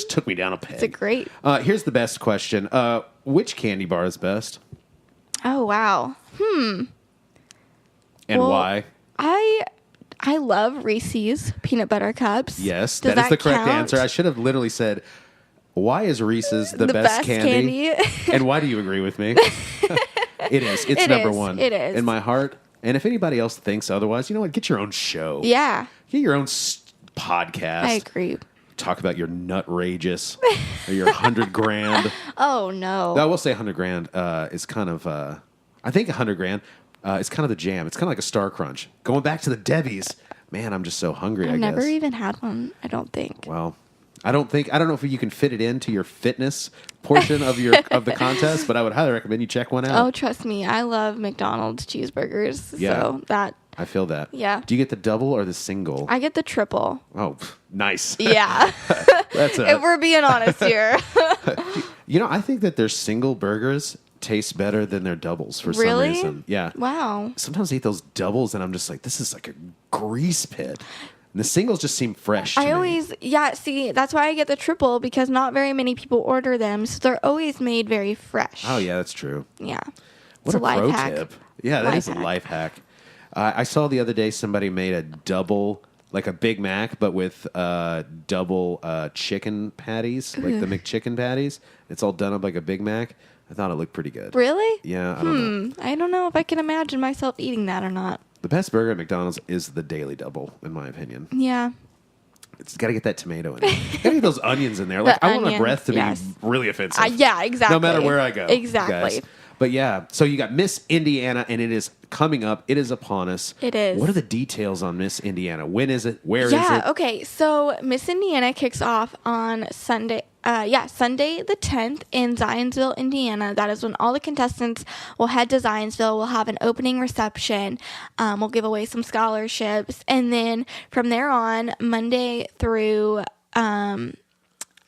took me down a peg. It's a great. Here's the best question. Which candy bar is best? Oh, wow. And Well, why? I love Reese's peanut butter cups. Yes, Does that is the correct count? answer. I should have literally said, why is Reese's the best candy? And why do you agree with me? It is. It's It number is. one. It is. In my heart. And if anybody else thinks otherwise, you know what? Get your own show. Yeah, Get your own podcast. I agree. Talk about your nutrageous or your 100 grand. Oh, no. I will say 100 grand is kind of, I think 100 grand. It's kind of the jam. It's kind of like a Star Crunch. Going back to the Debbie's, man, I'm just so hungry. I've I never guess. even had one, I don't think. Well, I don't know if you can fit it into your fitness portion of the contest, but I would highly recommend you check one out. Oh, trust me, I love McDonald's cheeseburgers. Yeah. So that, I feel that. Yeah. Do you get the double or the single? I get the triple. Oh, nice. Yeah. That's If we're being honest here. I think that their single burgers taste better than their doubles for Really? some reason. Yeah. Wow. Sometimes I eat those doubles and I'm just like, this is like a grease pit. And the singles just seem fresh to me. See, that's why I get the triple, because not very many people order them, so they're always made very fresh. Oh, yeah, that's true. Yeah. What It's a a life pro hack. tip. Yeah, that is a life hack. I saw the other day somebody made a double, like a Big Mac, but with double chicken patties, like the McChicken patties. It's all done up like a Big Mac. I thought it looked pretty good. Really? Yeah, I don't know. I don't know if I can imagine myself eating that or not. The best burger at McDonald's is the Daily Double, in my opinion. Yeah. It's got to get that tomato in it. Got to get those onions in there. Like I want my onion, breath to yes. be really offensive. Yeah, exactly. No matter where I go. Exactly. Guys. But yeah, so you got Miss Indiana, and it is coming up. It is upon us. It is. What are the details on Miss Indiana? When is it? Where is it? Yeah, okay. So Miss Indiana kicks off on Sunday. Sunday the 10th in Zionsville, Indiana. That is when all the contestants will head to Zionsville. We'll have an opening reception. We'll give away some scholarships. And then from there on, Monday through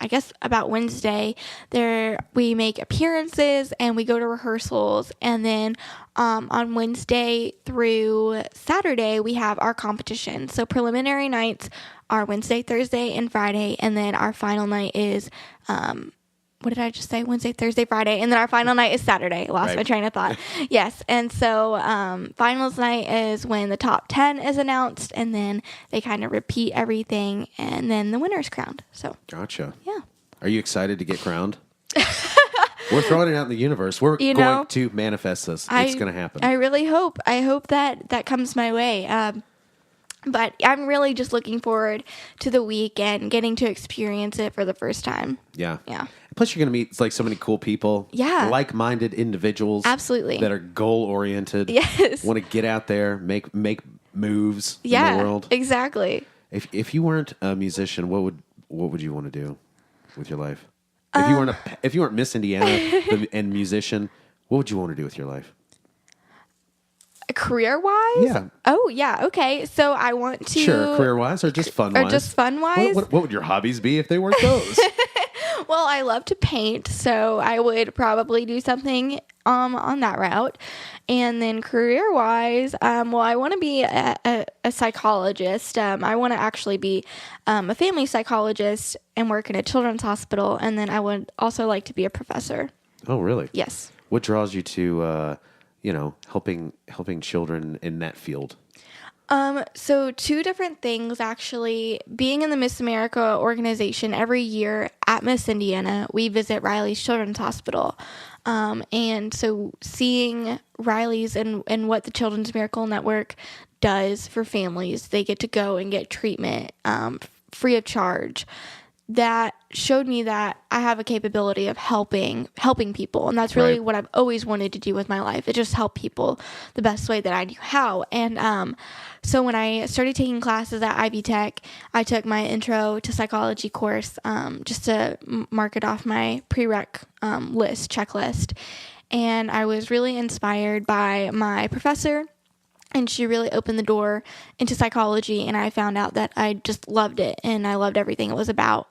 I guess about Wednesday, we make appearances and we go to rehearsals. And then on Wednesday through Saturday, we have our competition. So preliminary nights are Wednesday, Thursday, and Friday. And then our final night is, what did I just say? Wednesday, Thursday, Friday. And then our final night is Saturday. Lost my train of thought. Yes. And so finals night is when the top 10 is announced. And then they kind of repeat everything. And then the winner's crowned. So. Gotcha. Yeah. Are you excited to get crowned? We're throwing it out in the universe. We're going to manifest this. It's going to happen. I really hope. I hope that comes my way. But I'm really just looking forward to the week and getting to experience it for the first time. Yeah. Yeah. Plus, you're going to meet like so many cool people. Yeah. Like-minded individuals. Absolutely. That are goal-oriented. Yes. Want to get out there, make moves in the world. Exactly. If you weren't a musician, what would you want to do with your life? If you weren't Miss Indiana and musician, what would you want to do with your life? Career-wise? Yeah. Oh, yeah. Okay. So I want to... Sure, career-wise or just fun-wise? Or just fun-wise? What would your hobbies be if they weren't those? Well, I love to paint, so I would probably do something on that route. And then career-wise, I want to be a psychologist. I want to actually be a family psychologist and work in a children's hospital. And then I would also like to be a professor. Oh, really? Yes. What draws you to, helping children in that field? So two different things, actually. Being in the Miss America organization, every year at Miss Indiana, we visit Riley's Children's Hospital. And so seeing Riley's and what the Children's Miracle Network does for families, they get to go and get treatment free of charge. That showed me that I have a capability of helping people. And that's really what I've always wanted to do with my life. It just help people the best way that I knew how. And so when I started taking classes at Ivy Tech, I took my intro to psychology course just to mark it off my prereq checklist. And I was really inspired by my professor. And she really opened the door into psychology, and I found out that I just loved it, and I loved everything it was about.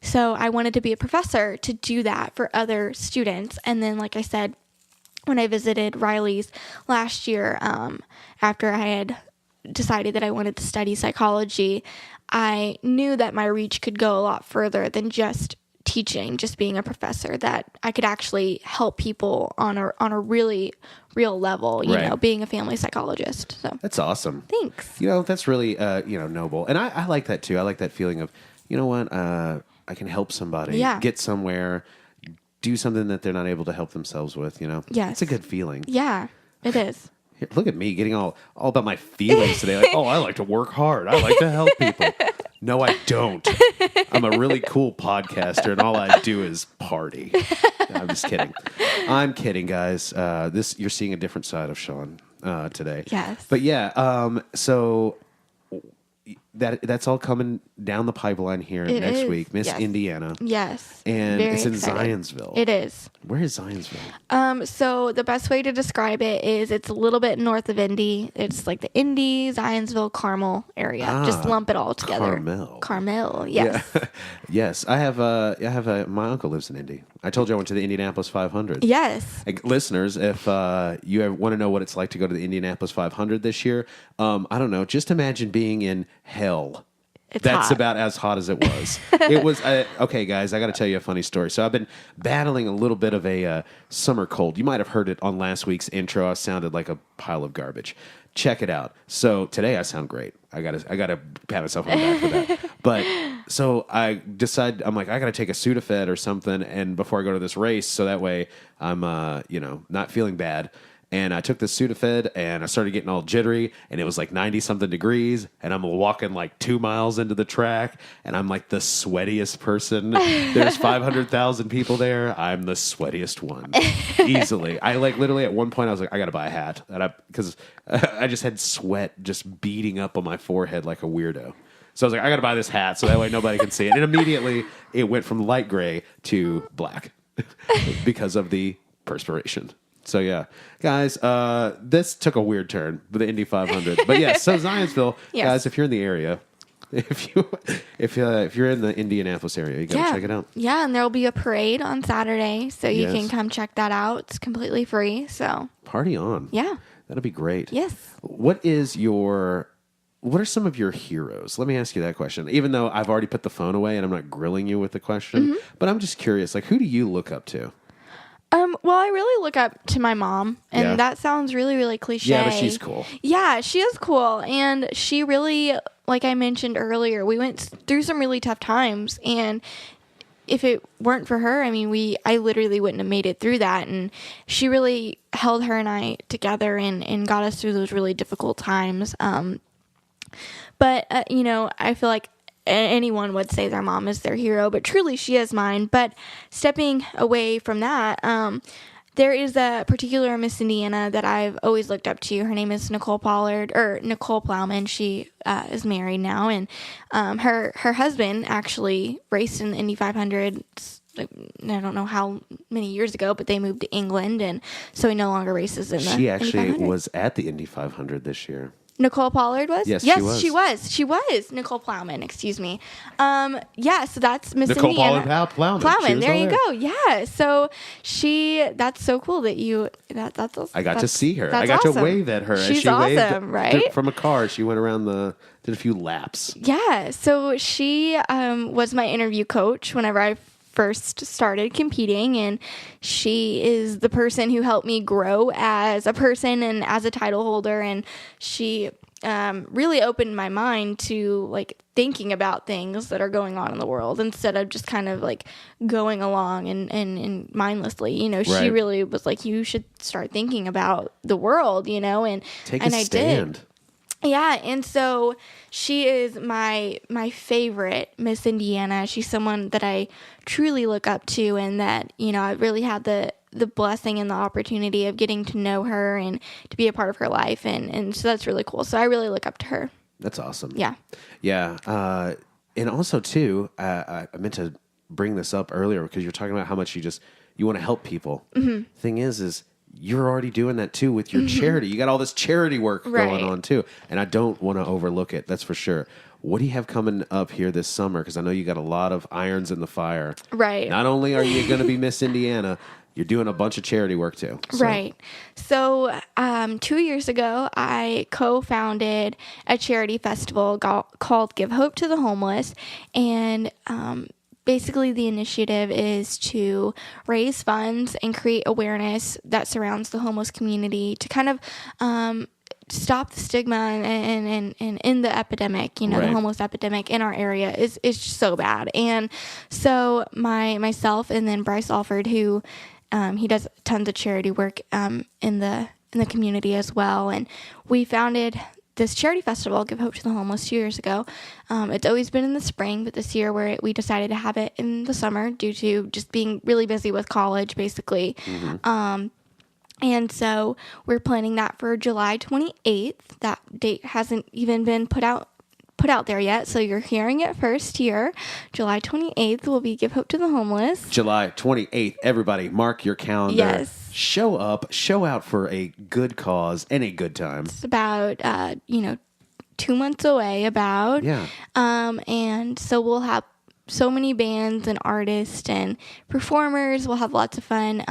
So I wanted to be a professor to do that for other students. And then, like I said, when I visited Riley's last year, after I had decided that I wanted to study psychology, I knew that my reach could go a lot further than just teaching, just being a professor, that I could actually help people on a really real level, you know, being a family psychologist. So that's awesome. Thanks. That's really, noble. And I like that too. I like that feeling of, you know what, I can help somebody get somewhere, do something that they're not able to help themselves with, Yes. It's a good feeling. Yeah, it is. Here, look at me getting all about my feelings today. Like, I like to work hard. I like to help people. No, I don't. I'm a really cool podcaster, and all I do is party. I'm just kidding. I'm kidding, guys. You're seeing a different side of Sean. today. Yes. But yeah, so that's all coming down the pipeline here It next is. week, Miss Yes. Indiana. Yes. And Very it's in excited. Zionsville. It is. Where is Zionsville? So the best way to describe it is it's a little bit north of Indy. It's like the Indy, Zionsville, Carmel area. Just lump it all together. Carmel. Yes. Yeah. Yes. I have my uncle lives in Indy. I told you I went to the Indianapolis 500. Yes. Like, listeners, if you want to know what it's like to go to the Indianapolis 500 this year, I don't know. Just imagine being in hell. That's hot. about as hot as it was. It was okay, guys. I got to tell you a funny story. So I've been battling a little bit of a summer cold. You might have heard it on last week's intro. I sounded like a pile of garbage. Check it out. So today I sound great. I gotta pat myself on the back for that. But so I decide I'm like I gotta take a Sudafed or something, and before I go to this race, so that way I'm not feeling bad. And I took the Sudafed and I started getting all jittery, and it was like 90-something degrees, and I'm walking like 2 miles into the track, and I'm like the sweatiest person. There's 500,000 people there. I'm the sweatiest one, easily. I like literally at one point I was like, I got to buy a hat, because I just had sweat just beating up on my forehead like a weirdo. So I was like, I got to buy this hat so that way nobody can see it. And immediately it went from light gray to black because of the perspiration. So yeah, guys, this took a weird turn with the Indy 500, but yeah. So Zionsville, Yes. guys, if you're in the area, if you're in the Indianapolis area, you gotta check it out. Yeah, and there'll be a parade on Saturday, so you Yes. can come check that out. It's completely free. So Party on. yeah, That'll be great. yes. What are some of your heroes? Let me ask you that question. Even though I've already put the phone away and I'm not grilling you with the question, but I'm just curious. Like, who do you look up to? Well, I really look up to my mom, and Yeah. that sounds really, really cliche. Yeah, but she's cool. Yeah, she is cool, and she really, like I mentioned earlier, we went through some really tough times, and if it weren't for her, I mean, I literally wouldn't have made it through that, and she really held her and I together and got us through those really difficult times. But I feel like anyone would say their mom is their hero, but truly she is mine. But stepping away from that, there is a particular Miss Indiana that I've always looked up to. Her name is Nicole Plowman. She is married now, and her husband actually raced in the Indy 500. I don't know how many years ago, but they moved to England, and so he no longer races in the She actually Indy 500. was at the Indy 500 this year. Nicole Pollard was? Yes, she was. Nicole Plowman, excuse me. So that's Miss Nicole Indiana. Pollard Plowman. She Plowman, was there all you there. go. Yeah. So that's so cool that I got to see her. I that's got awesome. to wave at her. as She's she waved awesome, right? From a car. She went around did a few laps. Yeah. So she was my interview coach whenever I first started competing, and she is the person who helped me grow as a person and as a title holder, and she really opened my mind to like thinking about things that are going on in the world instead of just kind of like going along and mindlessly, she Right. really was like, you should start thinking about the world, and Take and a I stand. did. Yeah, and so she is my favorite Miss Indiana. She's someone that I truly look up to, and that, I really had the blessing and the opportunity of getting to know her and to be a part of her life, and so that's really cool. So I really look up to her. That's awesome. Yeah. Yeah. And also, too, I meant to bring this up earlier because you're talking about how much you want to help people. Mm-hmm. Thing is you're already doing that, too, with your charity. You got all this charity work going on, too. And I don't want to overlook it. That's for sure. What do you have coming up here this summer? Because I know you got a lot of irons in the fire. Right. Not only are you going to be Miss Indiana, you're doing a bunch of charity work, too. So. Right. So 2 years ago, I co-founded a charity festival called Give Hope to the Homeless. And basically the initiative is to raise funds and create awareness that surrounds the homeless community to kind of stop the stigma and in the epidemic, the Right. homeless epidemic in our area is just so bad. And so myself and then Bryce Alford, who he does tons of charity work in the community as well, and we founded this charity festival, Give Hope to the Homeless, 2 years ago. It's always been in the spring, but this year we decided to have it in the summer due to just being really busy with college, basically. And so we're planning that for July 28th. That date hasn't even been put out there yet, so you're hearing it first here. July 28th will be Give Hope to the Homeless. July 28th. Everybody, mark your calendar. Yes. Show up, show out for a good cause and a good time. It's about 2 months away about. Yeah. And so we'll have so many bands and artists and performers. We'll have lots of fun.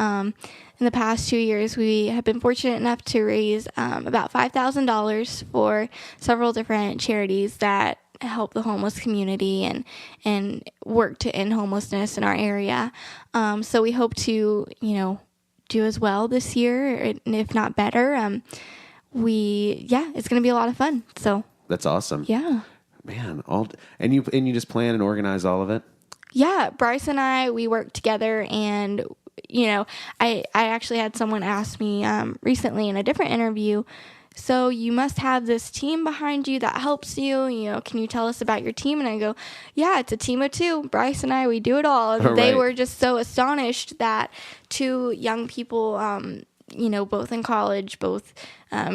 In the past 2 years, we have been fortunate enough to raise about $5,000 for several different charities that help the homeless community and work to end homelessness in our area. So we hope to, do as well this year, and if not better. It's going to be a lot of fun. So that's awesome. Yeah. Man, and you just plan and organize all of it? Yeah, Bryce and I, we work together, and I actually had someone ask me recently in a different interview, so you must have this team behind you that helps you, can you tell us about your team? And I go, yeah, it's a team of two. Bryce and I, we do it all. And they were just so astonished that two young people, both in college,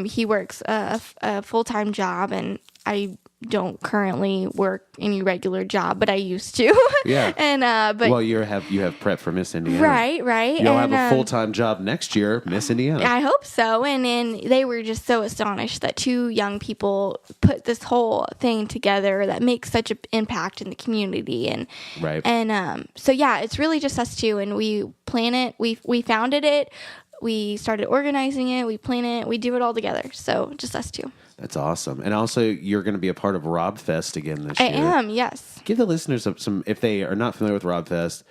he works a full-time job, and I don't currently work any regular job, but I used to. Yeah. But you have prep for Miss Indiana. Right. You'll have a full-time job next year, Miss Indiana. I hope so. And then they were just so astonished that two young people put this whole thing together that makes such an impact in the community. And right. And so yeah, it's really just us two, and we plan it. We founded it. We started organizing it. We plan it. We do it all together. So just us two. That's awesome. And also, you're going to be a part of Rob Fest again this year. I am, yes. Give the listeners some, if they are not familiar with Rob Fest,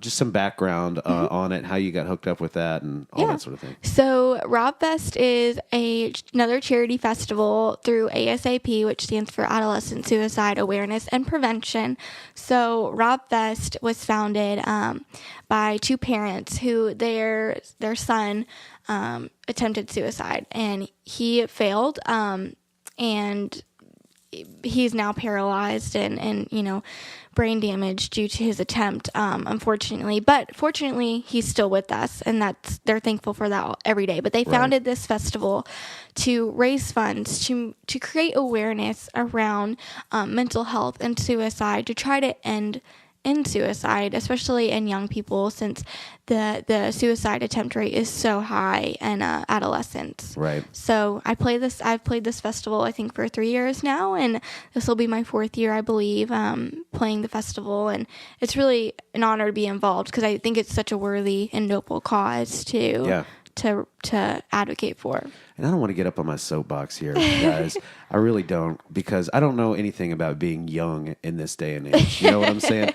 just some background on it, how you got hooked up with that, and all that sort of thing. So Rob Fest is another charity festival through ASAP, which stands for Adolescent Suicide Awareness and Prevention. So Rob Fest was founded by two parents who their son attempted suicide, and he failed, and he's now paralyzed and brain damage due to his attempt, unfortunately. But fortunately, he's still with us, and they're thankful for that every day. But they founded this festival to raise funds, to create awareness around mental health and suicide, to try to end suicide, especially in young people, since the suicide attempt rate is so high in adolescents. Right. So I've played this festival, I think, for 3 years now, and this will be my 4th year, I believe, playing the festival, and it's really an honor to be involved because I think it's such a worthy and noble cause to advocate for. And I don't want to get up on my soapbox here, guys. I really don't, because I don't know anything about being young in this day and age. You know what I'm saying?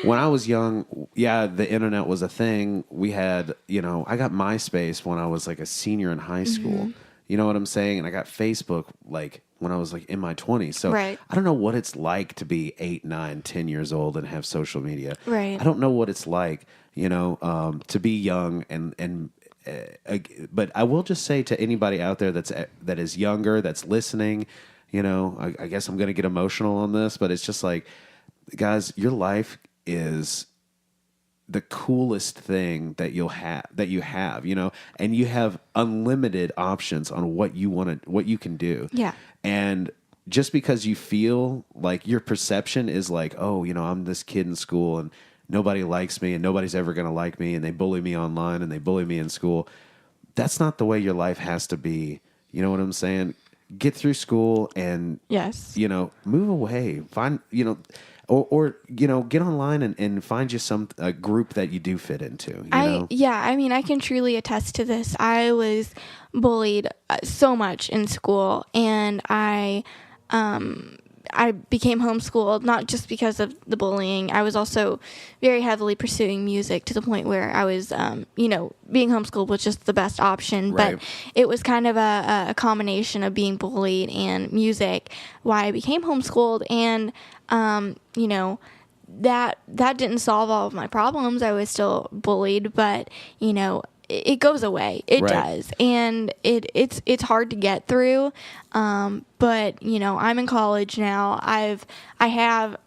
When I was young, the internet was a thing. We had, I got MySpace when I was like a senior in high school. You know what I'm saying? And I got Facebook when I was in my 20s. So I don't know what it's like to be 8, 9, 10 years old and have social media. Right. I don't know what it's like, to be young and but I will just say to anybody out there that is younger, that's listening, I guess I'm going to get emotional on this, but it's just like, guys, your life is the coolest thing that you have, and you have unlimited options on what you can do. Yeah. And just because you feel like your perception is like, oh, I'm this kid in school and nobody likes me and nobody's ever going to like me, and they bully me online and they bully me in school. That's not the way your life has to be. You know what I'm saying? Get through school and, move away. Find, or get online and find you a group that you do fit into. I can truly attest to this. I was bullied so much in school, and I became homeschooled, not just because of the bullying. I was also very heavily pursuing music to the point where I was, being homeschooled was just the best option. Right. But it was kind of a combination of being bullied and music why I became homeschooled. And, that didn't solve all of my problems. I was still bullied, but, it goes away. It does. And it's hard to get through. But I'm in college now. I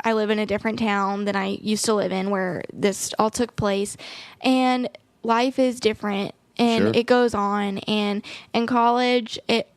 live in a different town than I used to live in where this all took place, and life is different and Sure. it goes on. And in college, it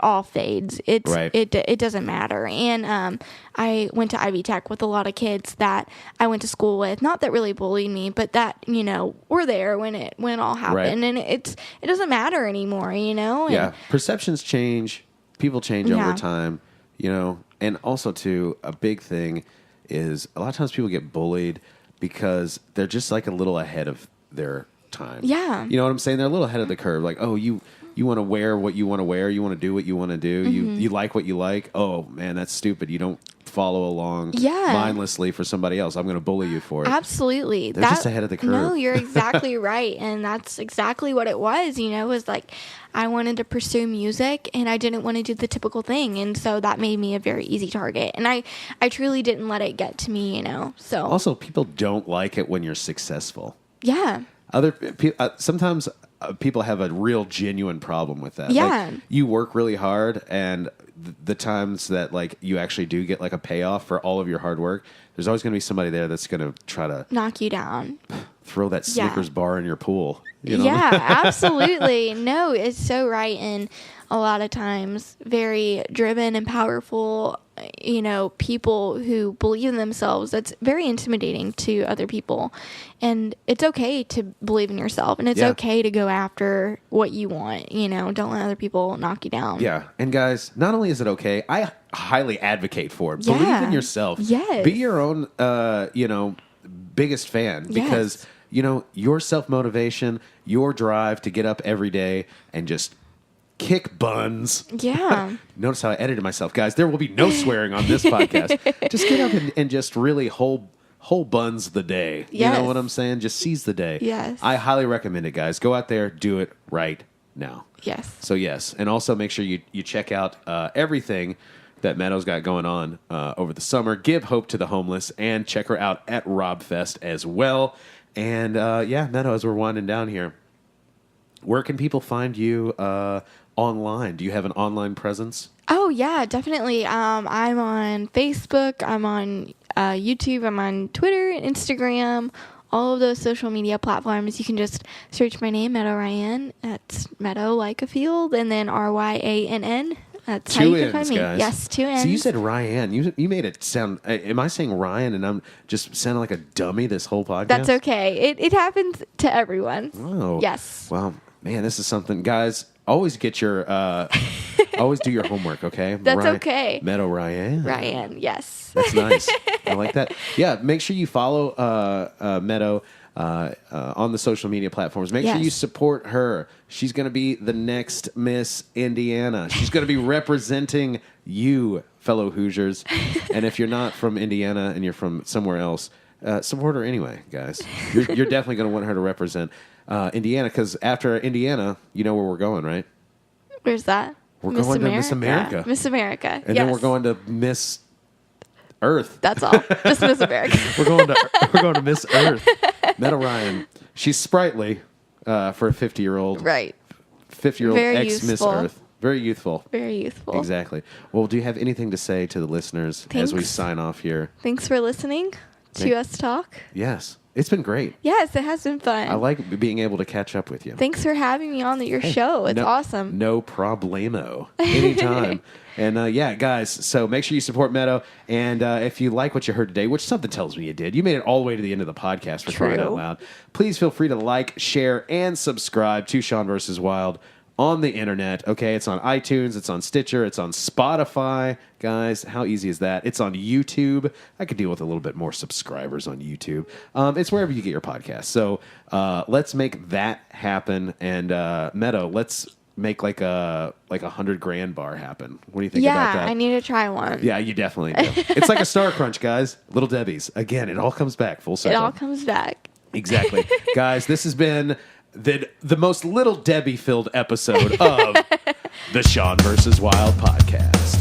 all fades. It doesn't matter. And I went to Ivy Tech with a lot of kids that I went to school with, not that really bullied me, but that, you know, were there when it all happened. Right. And it doesn't matter anymore, you know? And Yeah, perceptions change, people change over time, you know, and also too, a big thing is a lot of times people get bullied because they're just like a little ahead of their time. Yeah. You know what I'm saying? They're a little ahead of the curve. Like, oh, you want to wear what you want to wear. You want to do what you want to do. Mm-hmm. You like what you like. Oh, man, that's stupid. You don't follow along Yeah. mindlessly for somebody else. I'm going to bully you for it. Absolutely. They're just ahead of the curve. No, you're exactly right. And that's exactly what it was, you know, was like I wanted to pursue music and I didn't want to do the typical thing. And so that made me a very easy target. And I truly didn't let it get to me, you know. So Also, people don't like it when you're successful. yeah. Sometimes people have a real genuine problem with that. Yeah. Like, you work really hard, and the times that like you actually do get like a payoff for all of your hard work, there's always going to be somebody there that's going to try to Knock you down. throw that Yeah. Snickers bar in your pool. You know? Yeah, absolutely. No, it's so right. And a lot of times, very driven and powerful, you know, people who believe in themselves, that's very intimidating to other people. And it's okay to believe in yourself, and it's Yeah. okay to go after what you want. You know, don't let other people knock you down. Yeah. And guys, not only is it okay, I highly advocate for it. Yeah. Believe in yourself. Yes. Be your own, you know, biggest fan, because, Yes. you know, your self-motivation, your drive to get up every day and just kick buns. Yeah. Notice how I edited myself, guys. There will be no swearing on this podcast. Just get up and just really whole buns the day. You know Yes. what I'm saying? Just seize the day. Yes. I highly recommend it, guys. Go out there, do it right now. Yes. So yes, and also make sure you check out everything that Meadow's got going on over the summer. Give hope to the homeless, and check her out at RobFest as well. And Meadow, as we're winding down here, where can people find you online? Do you have an online presence? Oh, yeah, definitely. I'm on Facebook. I'm on YouTube. I'm on Twitter, Instagram, all of those social media platforms. You can just search my name, Meadow Ryann. That's Meadow like a field, and then Ryann. That's how Two you can N's, find me. guys. Yes, 2 N's. So you said Ryan. You made it sound. Am I saying Ryan and I'm just sounding like a dummy this whole podcast? That's okay. It happens to everyone. Oh. Yes. Well, man, this is something, guys. Always get your, always do your homework, okay? That's okay. Meadow Ryan. Ryan, yes. That's nice. I like that. Yeah, make sure you follow Meadow on the social media platforms. Make sure Yes. you support her. She's going to be the next Miss Indiana. She's going to be representing you, fellow Hoosiers. And if you're not from Indiana and you're from somewhere else, support her anyway, guys. You're definitely going to want her to represent Indiana, because after Indiana, you know where we're going, right? Where's that? We're going to Miss America. Miss America. And then we're going to Miss Earth. That's all. Just Miss America. We're going to Miss Earth. Meadow Ryann. She's sprightly for a 50-year-old. Right. 50-year-old Very ex-Miss youthful. Earth. Very youthful. Very youthful. Exactly. Well, do you have anything to say to the listeners as we Thanks. sign off here? Thanks for listening to us talk. Yes. It's been great. Yes, it has been fun. I like being able to catch up with you. Thanks for having me on your show. It's awesome. No problemo. Anytime. And guys, so make sure you support Meadow. And if you like what you heard today, which something tells me you did, you made it all the way to the end of the podcast for crying out loud. Please feel free to like, share, and subscribe to Sean vs. Wild on the internet. Okay, it's on iTunes, it's on Stitcher, it's on Spotify. Guys, how easy is that? It's on YouTube. I could deal with a little bit more subscribers on YouTube. It's wherever you get your podcasts. So let's make that happen. And Meadow, let's make like a $100,000 bar happen. What do you think about that? I need to try one. Yeah, you definitely do. It's like a Star Crunch, guys. Little Debbie's. Again, it all comes back full It circle. all comes back. Exactly. Guys, this has been the most Little Debbie filled episode of the Sean vs. Wild podcast.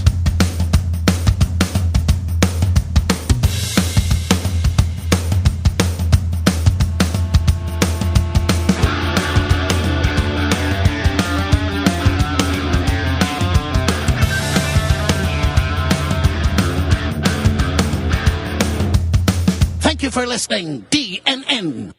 Thank you for listening, DNN.